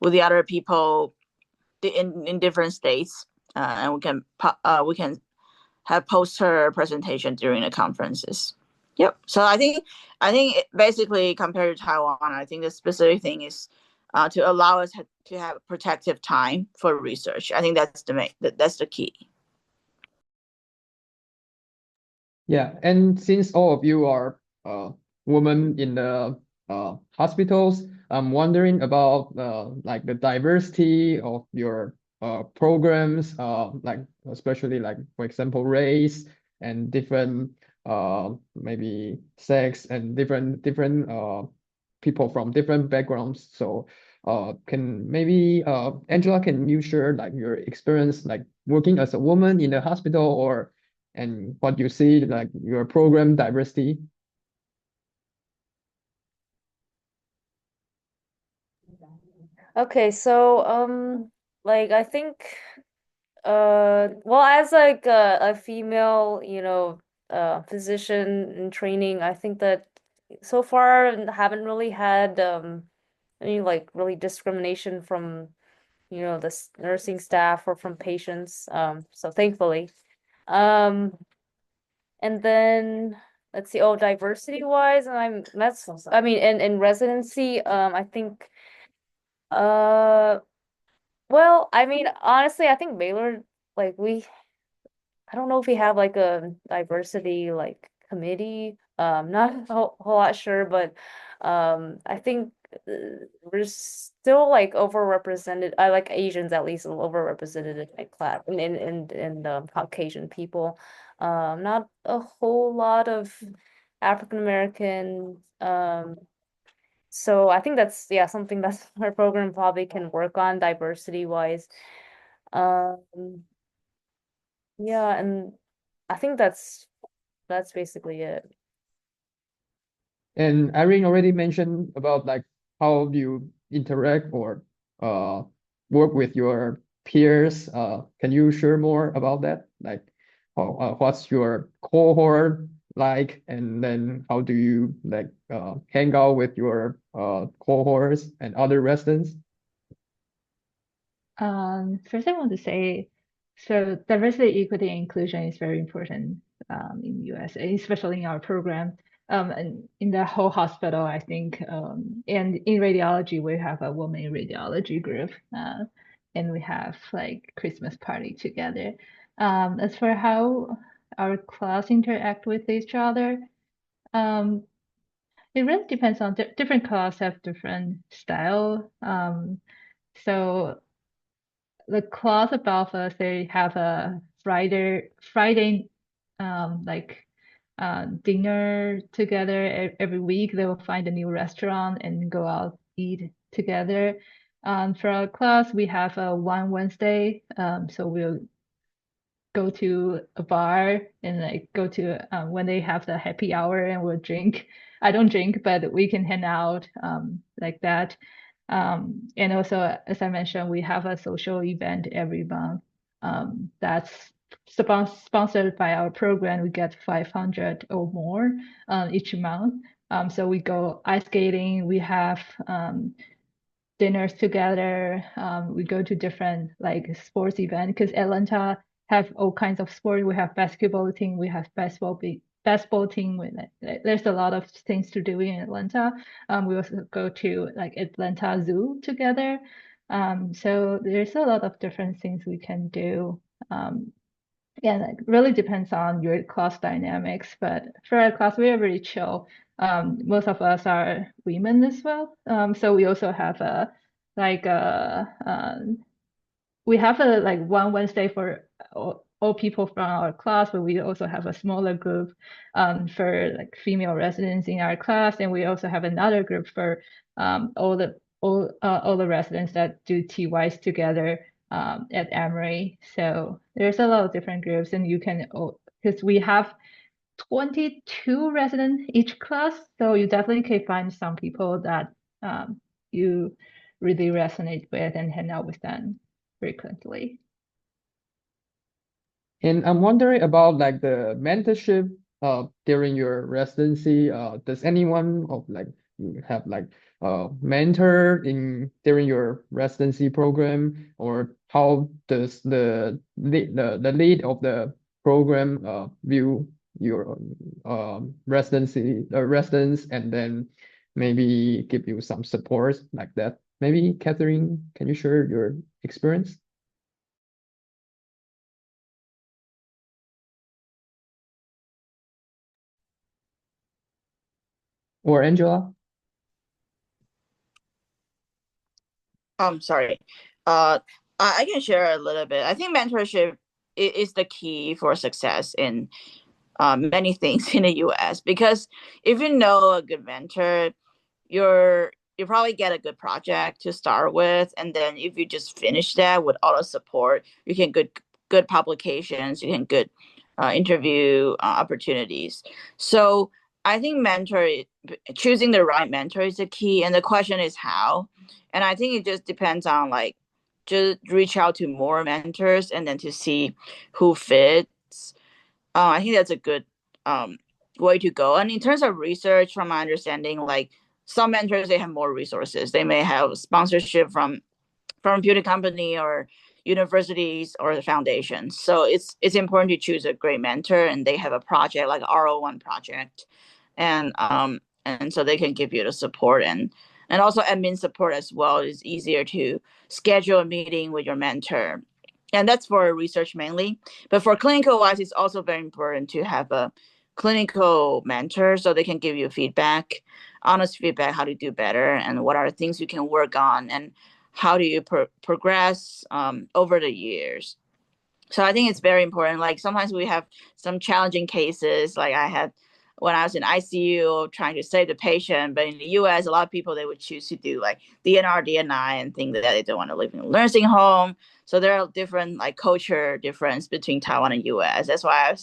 with the other people in different states, and we can have poster presentation during the conferences. Yep. So I think basically compared to Taiwan, I think the specific thing is to allow us to have protective time for research. I think that's the key. Yeah, and since all of you are women in the hospitals, I'm wondering about like the diversity of your programs, like especially like for example race and different maybe sex and different people from different backgrounds. So can maybe Angela, can you share like your experience like working as a woman in the hospital or and what you see like your program diversity? Okay, so like I think well, as like a female, physician in training, I think that so far haven't really had any like really discrimination from the nursing staff or from patients, so thankfully. um and then let's see, oh, diversity wise, and I mean in residency, I think well, I mean, honestly, I think Baylor, like I don't know if we have like a diversity like committee. Not a whole lot sure, but I think we're still like overrepresented. I like Asians at least overrepresented in my class, in Caucasian people. Not a whole lot of African American. So I think that's, yeah, something that's our program probably can work on diversity wise. Um, yeah, and I think that's basically it. And Irene already mentioned about like how you interact or work with your peers. Can you share more about that? Like, what's your cohort like, and then how do you like hang out with your cohorts and other residents? First, I want to say, so diversity, equity, and inclusion is very important in the US, especially in our program. And in the whole hospital, I think, and in radiology, we have a women radiology group, and we have like Christmas party together. As for how our class interact with each other, um, it really depends on different class have different style. So the class above us, they have a Friday like dinner together every week. They will find a new restaurant and go out eat together. For our class, we have a one Wednesday. So we'll go to a bar and like go to when they have the happy hour and we'll drink. I don't drink, but we can hang out like that. And also, as I mentioned, we have a social event every month that's sponsored by our program. We get 500 or more each month. So we go ice skating. We have dinners together. We go to different like sports events because Atlanta have all kinds of sport. We have basketball team. We have basketball team. There's a lot of things to do in Atlanta. We also go to like Atlanta Zoo together. So there's a lot of different things we can do. Yeah, it really depends on your class dynamics, but for our class, we are very chill. Most of us are women as well. So we also have a like we have a like one Wednesday for all people from our class, but we also have a smaller group for like female residents in our class, and we also have another group for all the residents that do TYs together at Emory. So there's a lot of different groups, and you can because we have 22 residents each class, so you definitely can find some people that you really resonate with and hang out with them frequently. And I'm wondering about like the mentorship during your residency. Does anyone of like you have like mentor in during your residency program, or how does the lead of the program view your residency residents, and then maybe give you some support like that? Maybe Katherine, can you share your experience? Or Angela? Sorry. I can share a little bit. I think mentorship is the key for success in many things in the US, because if you know a good mentor, you probably get a good project to start with, and then if you just finish that with all the support, you can good publications, you can good interview opportunities. So I think choosing the right mentor is the key, and the question is how. And I think it just depends on like just reach out to more mentors and then to see who fits. I think that's a good way to go. And in terms of research, from my understanding, like some mentors, they have more resources. They may have sponsorship from computer company or universities or the foundations. So it's important to choose a great mentor, and they have a project like RO1 project, and so they can give you the support, and also admin support as well. It's easier to schedule a meeting with your mentor, and that's for research mainly. But for clinical wise, it's also very important to have a clinical mentor so they can give you feedback, honest feedback, how to do better and what are the things you can work on and how do you progress over the years. So I think it's very important. Like sometimes we have some challenging cases, like I had when I was in ICU trying to save the patient. But in the US, a lot of people, they would choose to do like DNR, DNI and think that they don't want to live in a nursing home. So there are different like culture difference between Taiwan and US. That's why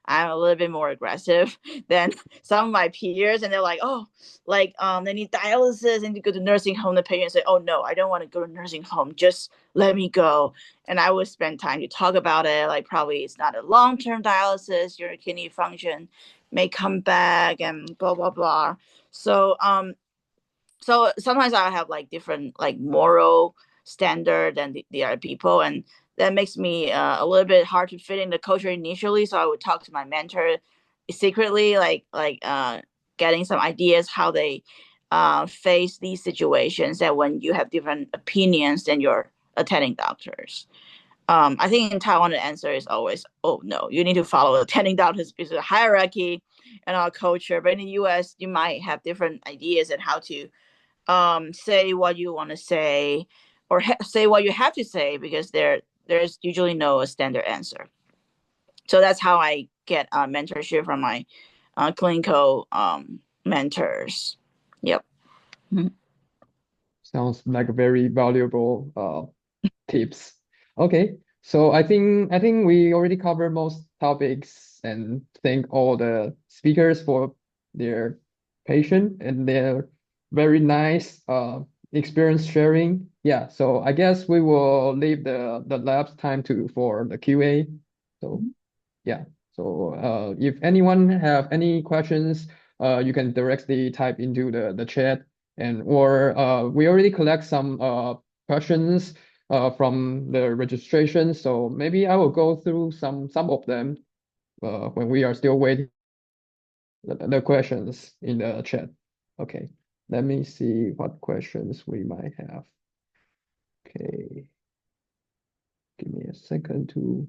I'm a little bit more aggressive than some of my peers, and they're like, oh, like they need dialysis and to go to nursing home. The patient say, oh no, I don't want to go to nursing home, just let me go. And I would spend time to talk about it, like probably it's not a long-term dialysis, your kidney function may come back and blah blah blah. So so sometimes I have like different like moral standard than the other people, and that makes me a little bit hard to fit in the culture initially. So I would talk to my mentor secretly, getting some ideas how they face these situations, that when you have different opinions than your attending doctors. I think in Taiwan the answer is always, oh no, you need to follow attending doctors because of the hierarchy and our culture. But in the US, you might have different ideas and how to say what you want to say, or say what you have to say, because there's usually no standard answer. So that's how I get mentorship from my clinical mentors. Yep. Sounds like a very valuable tips. Okay, so I think we already covered most topics, and thank all the speakers for their patience and their very nice experience sharing. Yeah, so I guess we will leave the lab's time for the QA. So yeah, so if anyone have any questions, you can directly type into the chat, and or we already collect some questions from the registration. So maybe I will go through some of them when we are still waiting the questions in the chat. Okay, let me see what questions we might have. Okay, give me a second to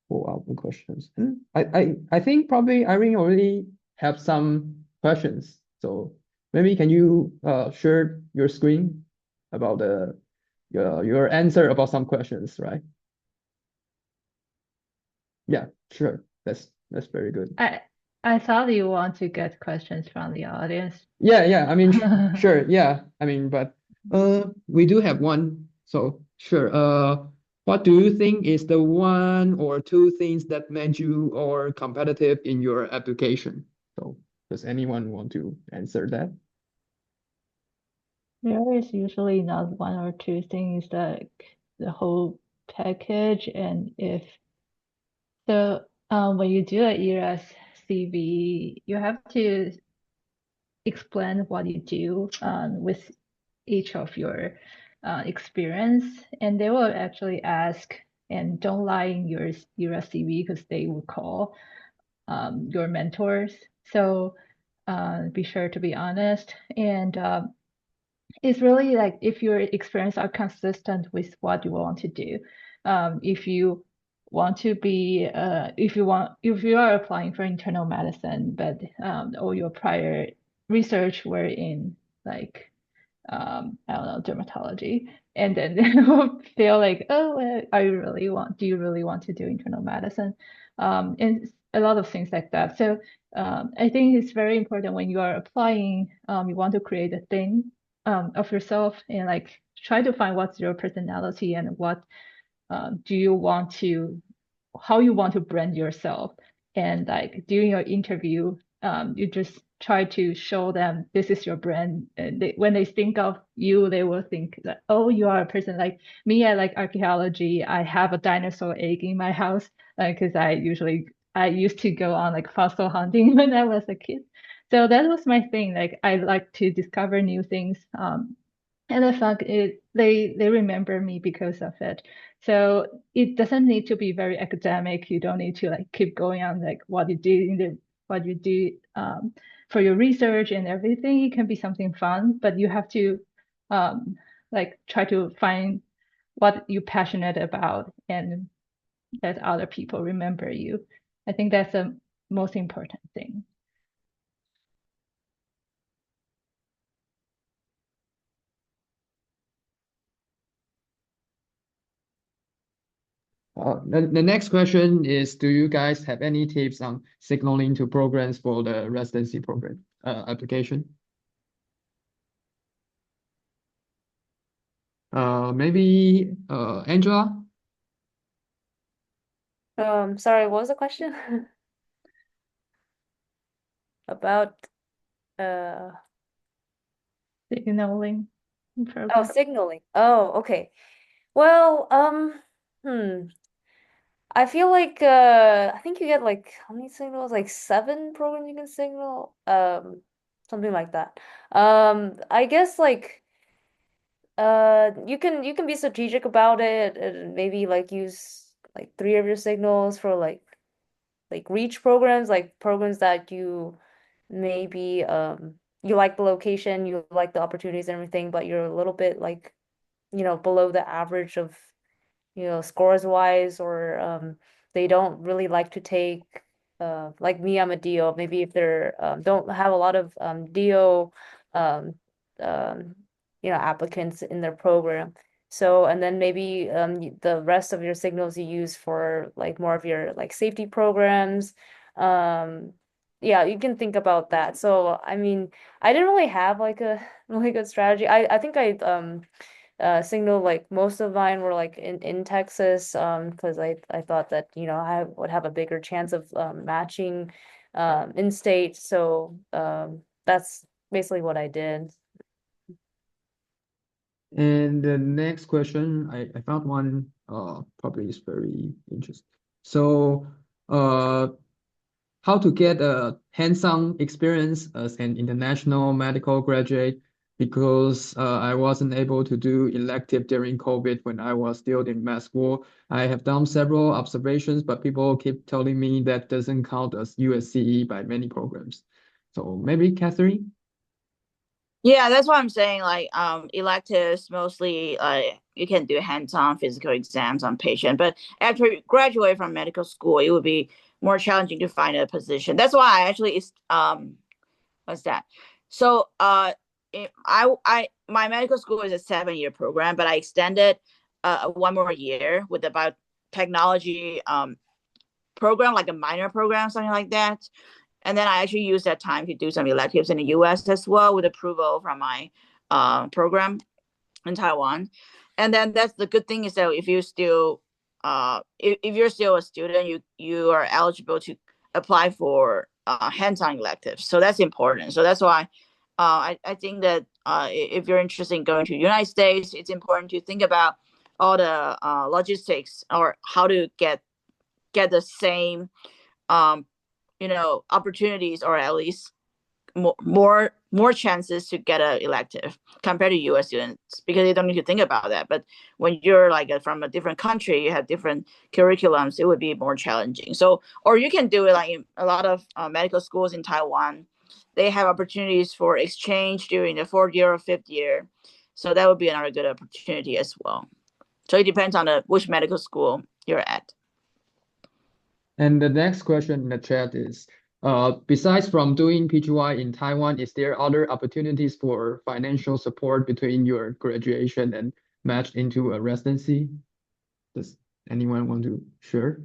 pull out the questions. I think probably Irene already have some questions. So maybe can you share your screen about your answer about some questions, right? Yeah, sure. That's very good. I thought you want to get questions from the audience. Yeah. I mean, sure. Yeah. I mean, but we do have one. So sure. What do you think is the one or two things that made you or competitive in your application? So does anyone want to answer that? There is usually not one or two things, like the whole package. And if so, when you do a ERAS CV, you have to explain what you do with each of your experience, and they will actually ask, and don't lie in your ERAS CV because they will call your mentors. So be sure to be honest, and it's really like if your experience are consistent with what you want to do. If you want to be, if you are applying for internal medicine, but all your prior research were in like I don't know, dermatology, and then they will feel like, oh, do you really want to do internal medicine? And a lot of things like that. So I think it's very important when you are applying, you want to create a thing of yourself, and like try to find what's your personality and what do you want to, how you want to brand yourself. And like during your interview, you just try to show them this is your brand. And when they think of you, they will think that, oh, you are a person like me. I like archaeology. I have a dinosaur egg in my house because I used to go on like fossil hunting when I was a kid. So that was my thing. Like I like to discover new things. And the fact they remember me because of it. So it doesn't need to be very academic. You don't need to like keep going on like what you do for your research and everything. It can be something fun, but you have to like try to find what you're passionate about and let other people remember you. I think that's the most important thing. The next question is, do you guys have any tips on signaling to programs for the residency program application? Maybe Angela? Sorry, what was the question? about Signaling oh, program. signaling. Oh, okay. Well, I feel like I think you get like how many signals? Like 7 programs you can signal. Something like that. I guess like you can be strategic about it and maybe like use like 3 of your signals for like reach programs, like programs that you maybe you like the location, you like the opportunities and everything, but you're a little bit like, below the average of, scores wise, or they don't really like to take like me, I'm a DO, maybe if they're don't have a lot of DO um um applicants in their program. So, and then maybe the rest of your signals you use for like more of your like safety programs. Um yeah, you can think about that. So, I mean, I didn't really have like a really good strategy. I think I signal like most of mine were like in Texas because I thought that I would have a bigger chance of matching in state. So that's basically what I did. And the next question, I found one probably is very interesting. So how to get a hands-on experience as an international medical graduate, because I wasn't able to do elective during COVID when I was still in med school. I have done several observations, but people keep telling me that doesn't count as USCE by many programs. So maybe Katherine? Yeah, that's what I'm saying. Like, electives mostly, you can do hands-on physical exams on patient, but after you graduate from medical school, it would be more challenging to find a position. That's why I actually what's that? So, my medical school is a 7-year program, but I extended 1 more year with about technology program, like a minor program, something like that. And then I actually used that time to do some electives in the US as well with approval from my program in Taiwan. And then that's the good thing is that if you still if you're still a student, you are eligible to apply for hands-on electives. So that's important. So that's why I think that if you're interested in going to the United States, it's important to think about all the logistics or how to get the same opportunities, or at least more chances to get an elective compared to US students, because you don't need to think about that. But when you're like from a different country, you have different curriculums, it would be more challenging. So, or you can do it like in a lot of medical schools in Taiwan, they have opportunities for exchange during the 4th year or 5th year. So that would be another good opportunity as well. So it depends on which medical school you're at. And the next question in the chat is, besides from doing PGY in Taiwan, is there other opportunities for financial support between your graduation and match into a residency? Does anyone want to share?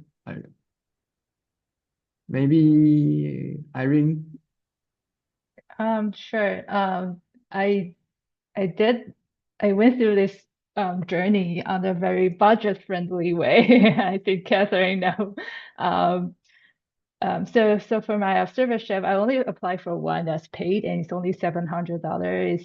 Maybe Irene? Sure. I went through this journey on a very budget-friendly way. I think Catherine know. So for my observership, I only applied for one that's paid, and it's only $700.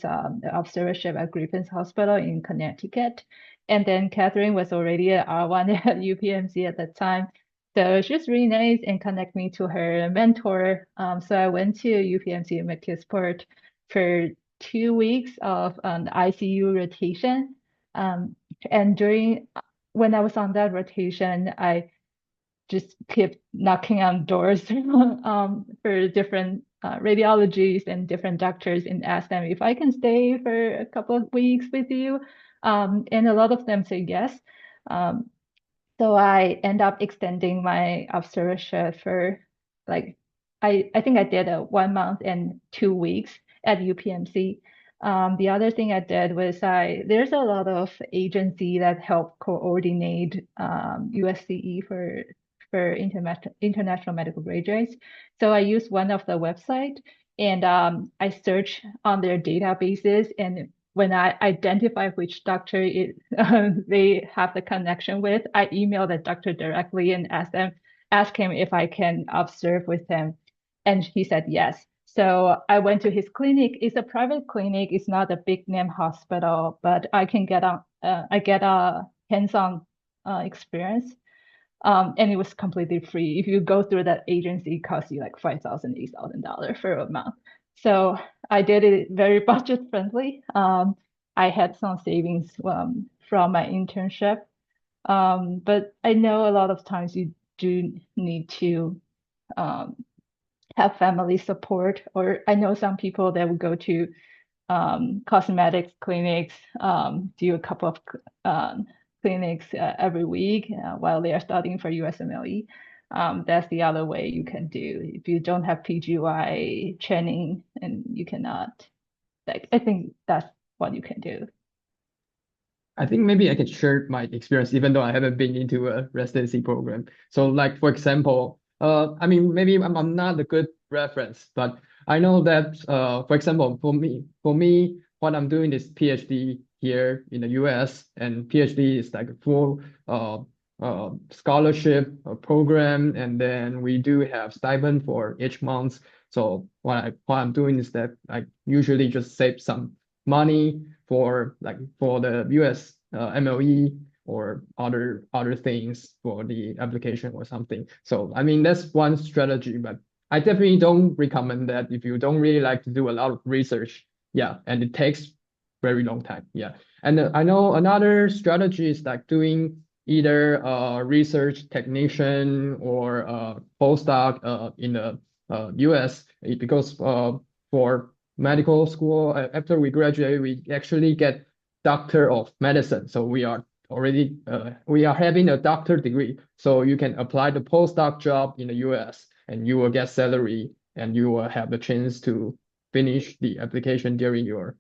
The observership at Griffin's Hospital in Connecticut. And then Catherine was already an R1 at UPMC at that time. So she was really nice and connect me to her mentor. So I went to UPMC in McKeesport for 2 weeks of an ICU rotation. And when I was on that rotation, I just kept knocking on doors for different radiologists and different doctors and ask them if I can stay for a couple of weeks with you. And a lot of them say yes. So I end up extending my observership for like, I think I did a 1 month and 2 weeks at UPMC. The other thing I did was there's a lot of agency that help coordinate USCE for international medical graduates. So I used one of the website, and I search on their databases, and when I identify which doctor they have the connection with, I email the doctor directly and ask him if I can observe with him, and he said yes. So I went to his clinic. It's a private clinic. It's not a big name hospital, but I can get a hands-on experience. And it was completely free. If you go through that agency, it costs you like $5,000, $8,000 for a month. So I did it very budget friendly. I had some savings from my internship. But I know a lot of times you do need to have family support, or I know some people that would go to cosmetics clinics, do a couple of clinics every week while they are studying for USMLE. That's the other way you can do. If you don't have PGY training and you cannot, like, I think that's what you can do. I think maybe I can share my experience, even though I haven't been into a residency program. So, like for example, I mean, maybe I'm not a good reference, but I know that, for example, for me, what I'm doing is PhD here in the US, and PhD is like a full scholarship program, and then we do have stipend for each month. So what I'm doing is that I usually just save some money for the US MLE or other things for the application or something. So I mean that's one strategy, but I definitely don't recommend that if you don't really like to do a lot of research. Yeah, and it takes very long time. Yeah, and I know another strategy is like doing either research technician or postdoc in the US because for medical school after we graduate we actually get doctor of medicine, so we are having a doctor degree, so you can apply the postdoc job in the US and you will get salary and you will have the chance to finish the application during your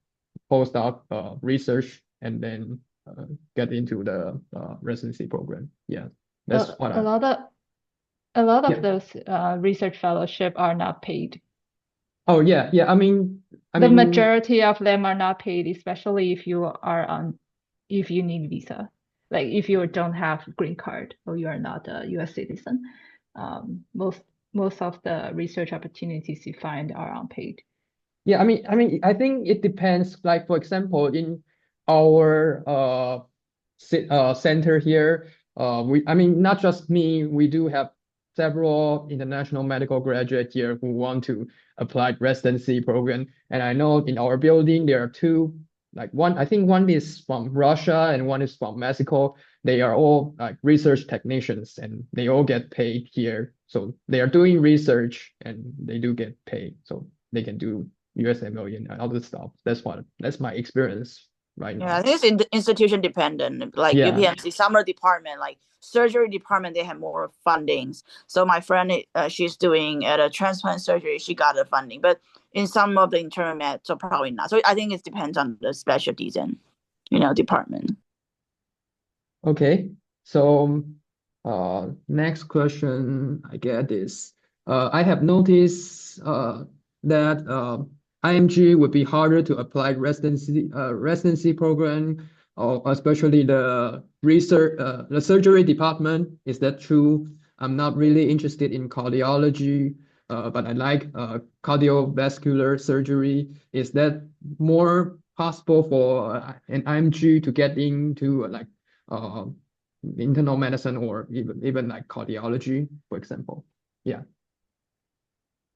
postdoc research and then get into the residency program. Yeah, that's what A lot of Yeah. those research fellowship are not paid. Oh yeah, yeah. The majority of them are not paid, especially if you need visa. Like if you don't have green card or you are not a US citizen. Most of the research opportunities you find are unpaid. Yeah, I think it depends. Like for example, in our center here, not just me, we do have several international medical graduates here who want to apply residency program. And I know in our building there are two, like I think one is from Russia and one is from Mexico. They are all like research technicians and they all get paid here. So they are doing research and they do get paid. So they can do USMLE and other stuff. That's my experience right now. Yeah, I think it's institution dependent. Like Yeah. UPMC summer department, like surgery department, they have more fundings. So my friend, she's doing at a transplant surgery, she got the funding, but in some of the internal med, so probably not. So I think it depends on the specialties and department. Okay. So next question I get is I have noticed that IMG would be harder to apply residency program, especially the research the surgery department. Is that true? I'm not really interested in cardiology, but I like cardiovascular surgery. Is that more possible for an IMG to get into like internal medicine or even like cardiology, for example? Yeah.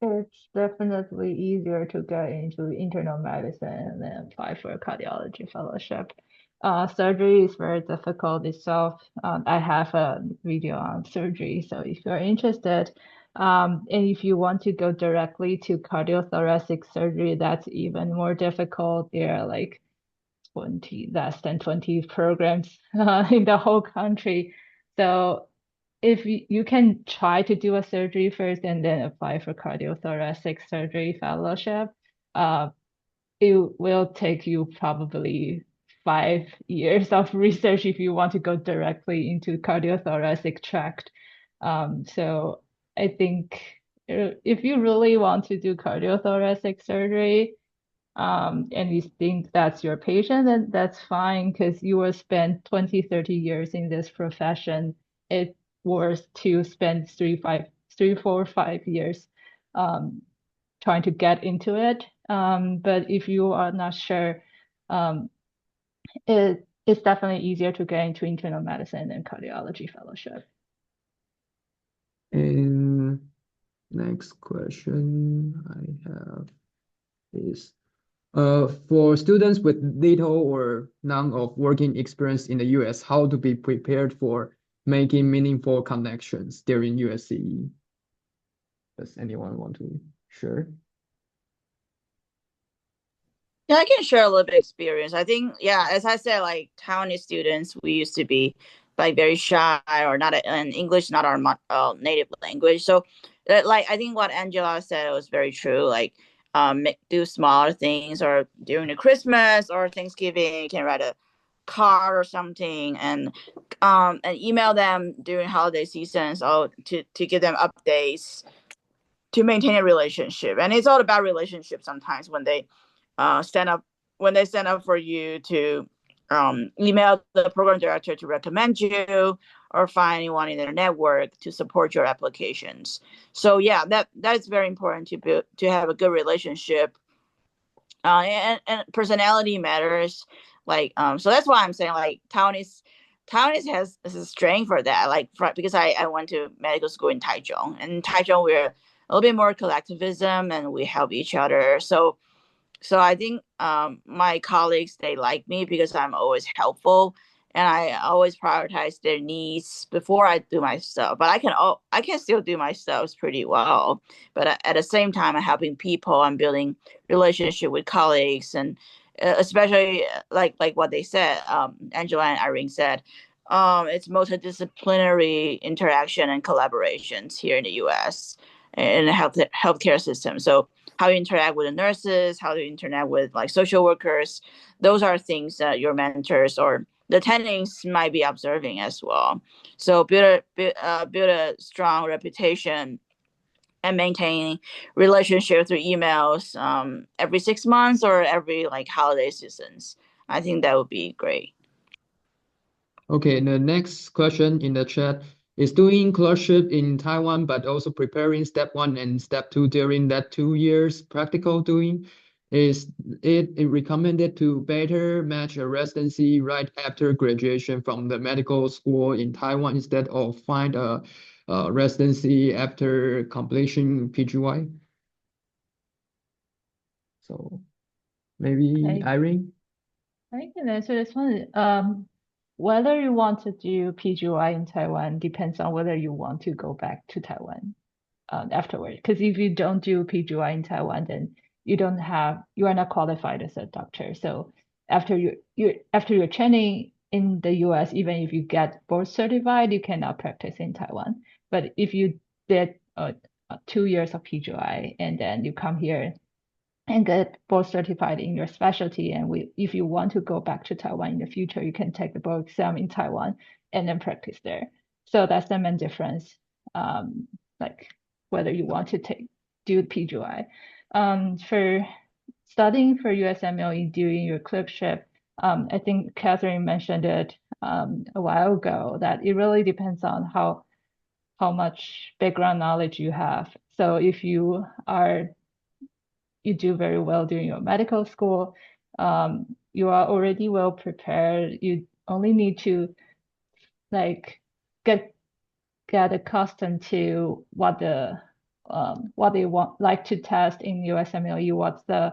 It's definitely easier to get into internal medicine and then apply for a cardiology fellowship. Surgery is very difficult itself. I have a video on surgery, so if you're interested, and if you want to go directly to cardiothoracic surgery, that's even more difficult. There are like less than 20 programs in the whole country. So if you can try to do a surgery first and then apply for cardiothoracic surgery fellowship, it will take you probably 5 years of research if you want to go directly into cardiothoracic tract. So I think if you really want to do cardiothoracic surgery, and you think that's your patient, then that's fine because you will spend 20, 30 years in this profession. It's worth to spend 3, 4, 5 years trying to get into it. But if you are not sure, it's definitely easier to get into internal medicine and cardiology fellowship. And next question I have is, for students with little or none of working experience in the US, how to be prepared for making meaningful connections during USCE? Does anyone want to share? Yeah, I can share a little bit of experience. I think, yeah, as I said, like Taiwanese students, we used to be like very shy or not, and English not our native language. So, like I think what Angela said was very true. Like, do smaller things, or during the Christmas or Thanksgiving, you can write a card or something, and email them during holiday seasons, or to give them updates, to maintain a relationship. And it's all about relationships sometimes when they stand up for you to email the program director to recommend you, or find anyone in their network to support your applications. So yeah, that's very important to have a good relationship. And personality matters. Like so that's why I'm saying like Taiwanese has a strength for that. Like because I went to medical school in Taichung, and in Taichung we're a little bit more collectivism and we help each other. So I think my colleagues, they like me because I'm always helpful, and I always prioritize their needs before I do my stuff. But I can still do my stuff pretty well. But at the same time, I'm helping people. I'm building relationship with colleagues, and especially like what they said, Angela and Irene said, it's multidisciplinary interaction and collaborations here in the U.S. in the healthcare system. So how you interact with the nurses, how you interact with like social workers. Those are things that your mentors or the attendings might be observing as well. So build a strong reputation and maintain relationship through emails every 6 months or every like holiday seasons. I think that would be great. Okay, the next question in the chat is doing clerkship in Taiwan, but also preparing step 1 and step 2 during that 2 years practical doing. Is it recommended to better match a residency right after graduation from the medical school in Taiwan instead of find a residency after completion PGY? So maybe Irene? I can answer this one. Whether you want to do PGY in Taiwan depends on whether you want to go back to Taiwan afterward. Because if you don't do PGY in Taiwan, then you are not qualified as a doctor. So after your training in the US, even if you get board certified, you cannot practice in Taiwan. But if you did 2 years of PGY and then you come here and get board certified in your specialty, and if you want to go back to Taiwan in the future, you can take the board exam in Taiwan and then practice there. So that's the main difference. Like whether you want to do PGY. For studying for USMLE during your clerkship, I think Katherine mentioned it a while ago that it really depends on how much background knowledge you have. So if you do very well during your medical school, you are already well prepared. You only need to like get accustomed to what they like to test in USMLE, what's the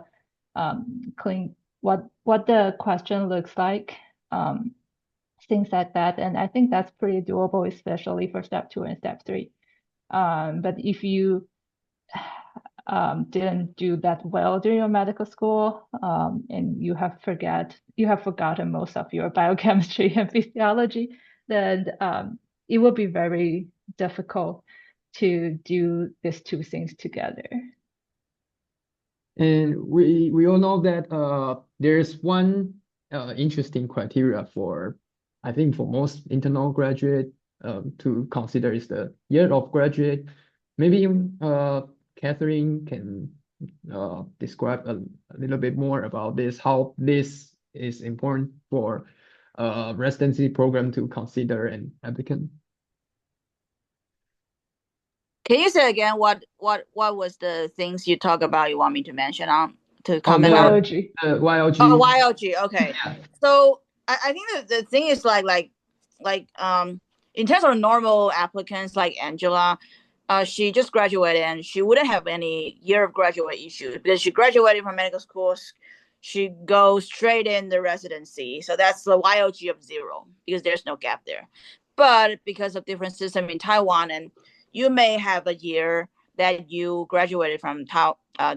what the question looks like, things like that. And I think that's pretty doable, especially for step 2 and step 3. But if you didn't do that well during your medical school, and you have forgotten most of your biochemistry and physiology, then it will be very difficult to do these two things together. And we all know that there's one interesting criteria for, I think, for most internal graduate to consider is the year of graduate. Maybe Katherine can describe a little bit more about this, how this is important for residency program to consider an applicant. Can you say again what was the things you talk about you want me to mention on to comment on? Biology. YLG. Oh, YLG. Okay. Yeah. So I think that the thing is like in terms of normal applicants like Angela, she just graduated and she wouldn't have any year of graduate issue because she graduated from medical school. She goes straight in the residency. So that's the YLG of 0 because there's no gap there. But because of different system in Taiwan, and you may have a year that you graduated from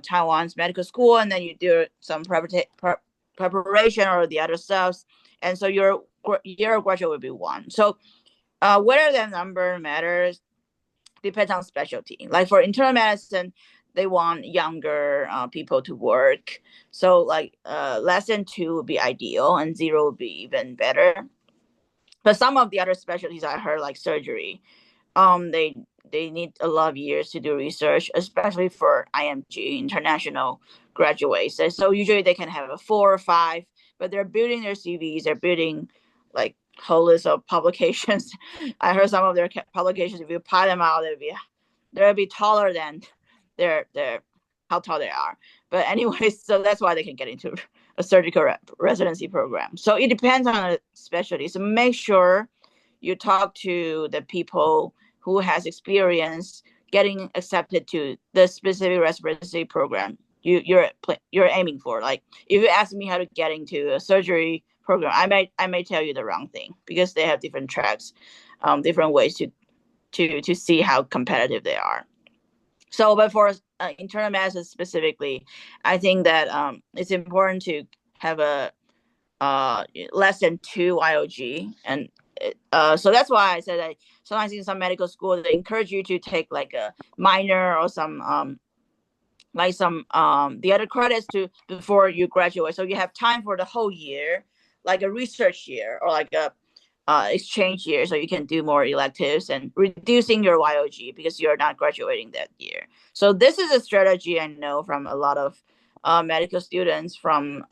Taiwan's medical school and then you do some preparation or the other stuff, and so your year of graduate will be 1. So whether that number matters depends on specialty. Like for internal medicine, they want younger people to work, so like less than 2 would be ideal and 0 would be even better. But some of the other specialties I heard, like surgery, they need a lot of years to do research, especially for IMG, international graduates. And so usually they can have a 4 or 5, but they're building their CVs, they're building like whole list of publications. I heard some of their publications, if you pile them out, they'll be taller than their how tall they are. But anyways, so that's why they can get into a surgical residency program. So it depends on the specialty. So make sure you talk to the people who has experience getting accepted to the specific residency program you're aiming for. Like if you ask me how to get into a surgery program, I may tell you the wrong thing because they have different tracks, different ways to see how competitive they are. So, but for internal medicine specifically, I think that it's important to have a less than 2 YOG, and so that's why I said that sometimes in some medical schools they encourage you to take like a minor or some the other credits to before you graduate, so you have time for the whole year, like a research year or like a exchange year, so you can do more electives and reducing your YOG because you're not graduating that year. So this is a strategy I know from a lot of medical students from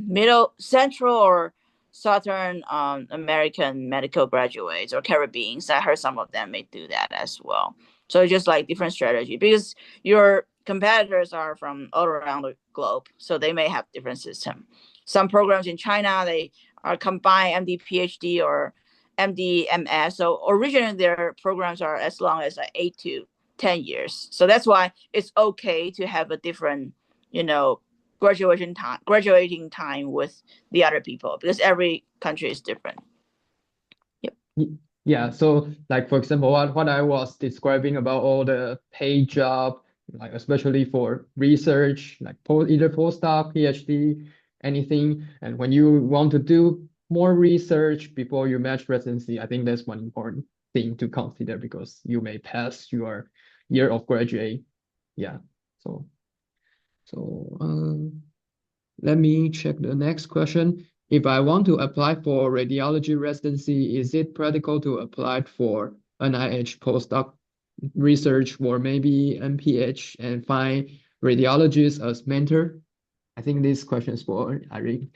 middle, central, or southern American medical graduates or Caribbeans. I heard some of them may do that as well. So just like different strategy because your competitors are from all around the globe, so they may have different system. Some programs in China, they are combined MD PhD or MD MS. So originally their programs are as long as 8 to 10 years. So that's why it's okay to have a different, graduating time with the other people because every country is different. Yep. Yeah, so like for example, what I was describing about all the paid job, like especially for research, like either postdoc, PhD, anything, and when you want to do more research before you match residency, I think that's one important thing to consider because you may pass your year of graduate. Yeah, so let me check the next question. If I want to apply for radiology residency, is it practical to apply for NIH postdoc research or maybe MPH and find radiologists as mentor? I think this question is for Irene.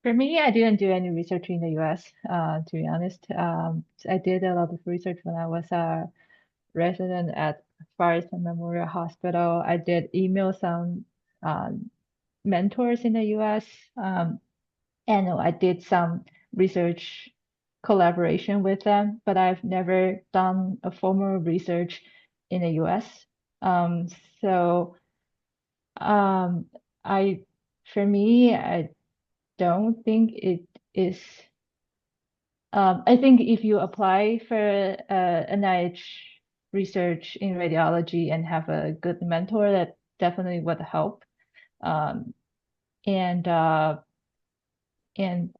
For me, I didn't do any research in the US, to be honest. I did a lot of research when I was a resident at Forest Memorial Hospital. I did email some mentors in the US, and I did some research collaboration with them, but I've never done a formal research in the US. So for me, I don't think it is. I think if you apply for NIH research in radiology and have a good mentor, that definitely would help. And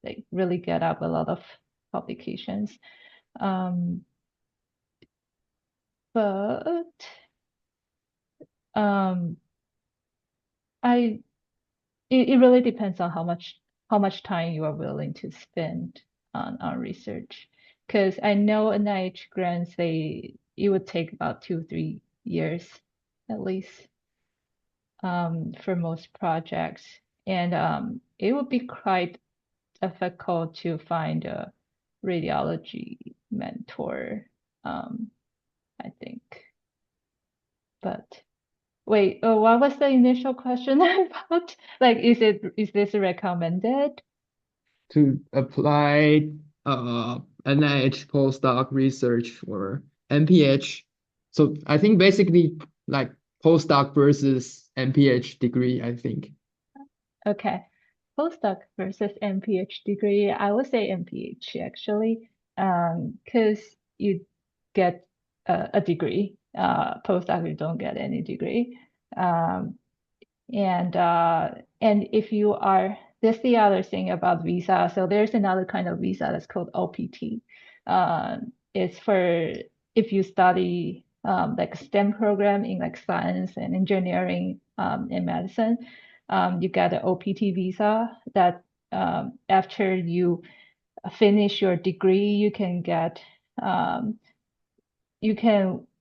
like really get up a lot of publications. But it really depends on how much time you are willing to spend on research. Because I know NIH grants, it would take about 2-3 years at least for most projects. And it would be quite difficult to find a radiology mentor I think. But wait, what was the initial question about? Like, is this recommended? To apply NIH postdoc research for MPH. So I think basically like postdoc versus MPH degree, I think. Okay. Postdoc versus MPH degree, I would say MPH actually, because you get a degree. Postdoc, you don't get any degree. Um, and if you are, that's the other thing about visa. So there's another kind of visa that's called OPT. It's for if you study like STEM program in like science and engineering and medicine, you get an OPT visa that after you finish your degree, you can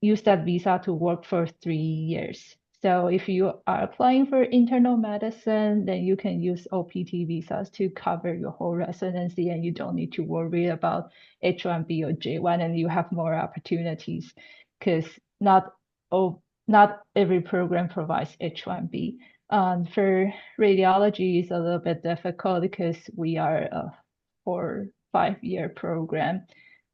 use that visa to work for 3 years. So if you are applying for internal medicine, then you can use OPT visas to cover your whole residency, and you don't need to worry about H1B or J1, and you have more opportunities because not every program provides H1B. For radiology, it's a little bit difficult because we are a 4-5 year program.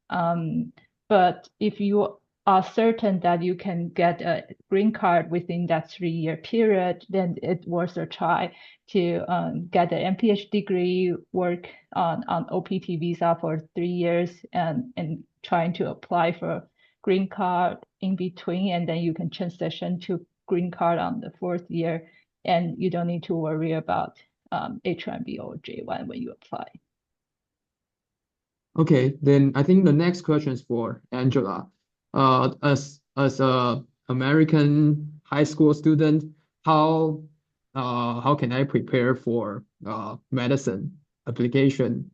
But if you are certain that you can get a green card within that 3 year period, then it's worth a try to get an MPH degree, work on OPT visa for 3 years, and trying to apply for green card in between, and then you can transition to green card on the 4th year, and you don't need to worry about H1B or J1 when you apply. Okay, then I think the next question is for Angela. As a American high school student, how can I prepare for medicine application?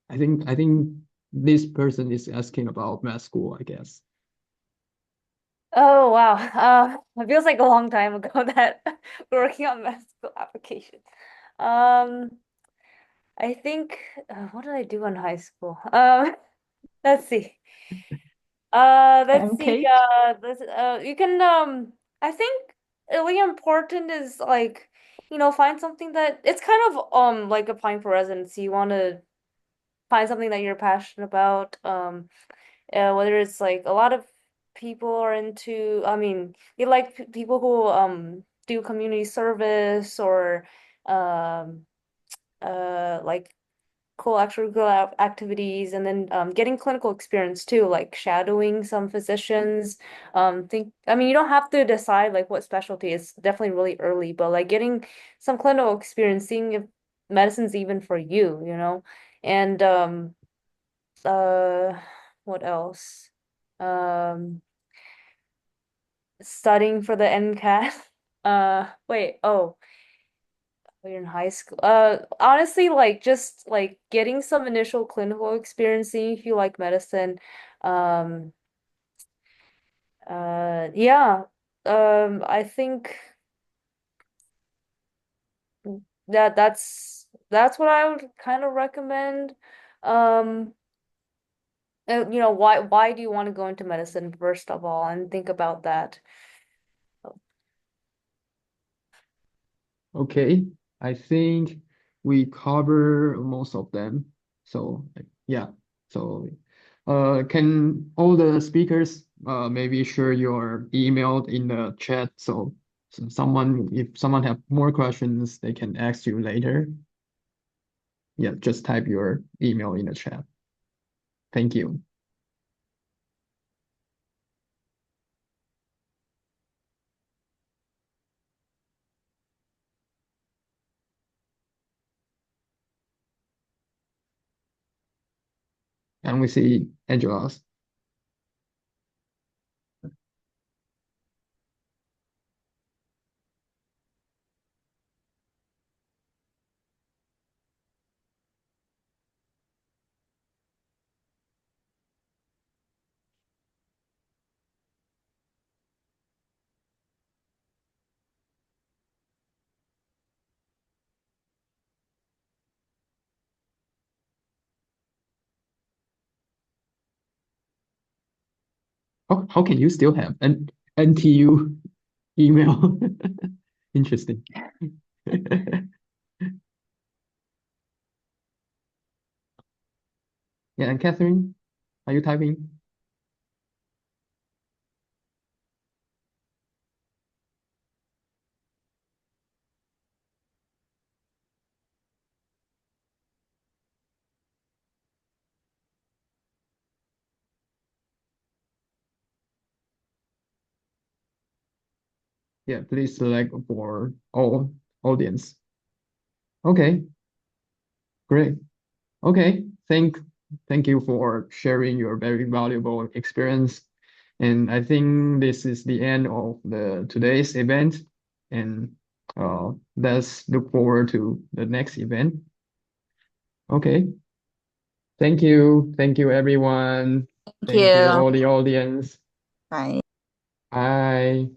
I think this person is asking about med school, I guess. Oh wow. It feels like a long time ago that we're working on medical applications. Um, I think what did I do in high school? Let's see. Let's see. Okay. You can I think really important is like, find something that it's kind of like applying for residency. You want to find something that you're passionate about. Whether it's like a lot of people are into, I mean, you like people who do community service or um like cool extracurricular activities, and then getting clinical experience too, like shadowing some physicians. I mean, you don't have to decide like what specialty. It's definitely really early, but like getting some clinical experience, seeing if medicine's even for you, and uh what else? Um Studying for the NCAT. Wait, oh, you're in high school. Honestly, like just like getting some initial clinical experience, seeing if you like medicine. Um, yeah. I think that's what I would kind of recommend. Um, why do you want to go into medicine first of all, and think about that. Okay, I think we cover most of them. So yeah, so can all the speakers maybe share your email in the chat so if someone have more questions, they can ask you later. Yeah, just type your email in the chat. Thank you. And we see Angela's. How can you still have an NTU email? Interesting. Yeah, and Catherine, are you typing? Yeah, please select for all audience. Okay, great. Okay, thank you for sharing your very valuable experience. And I think this is the end of today's event. And let's look forward to the next event. Okay, thank you. Thank you, everyone. Thank Thank you, you. all the audience. Bye. Bye.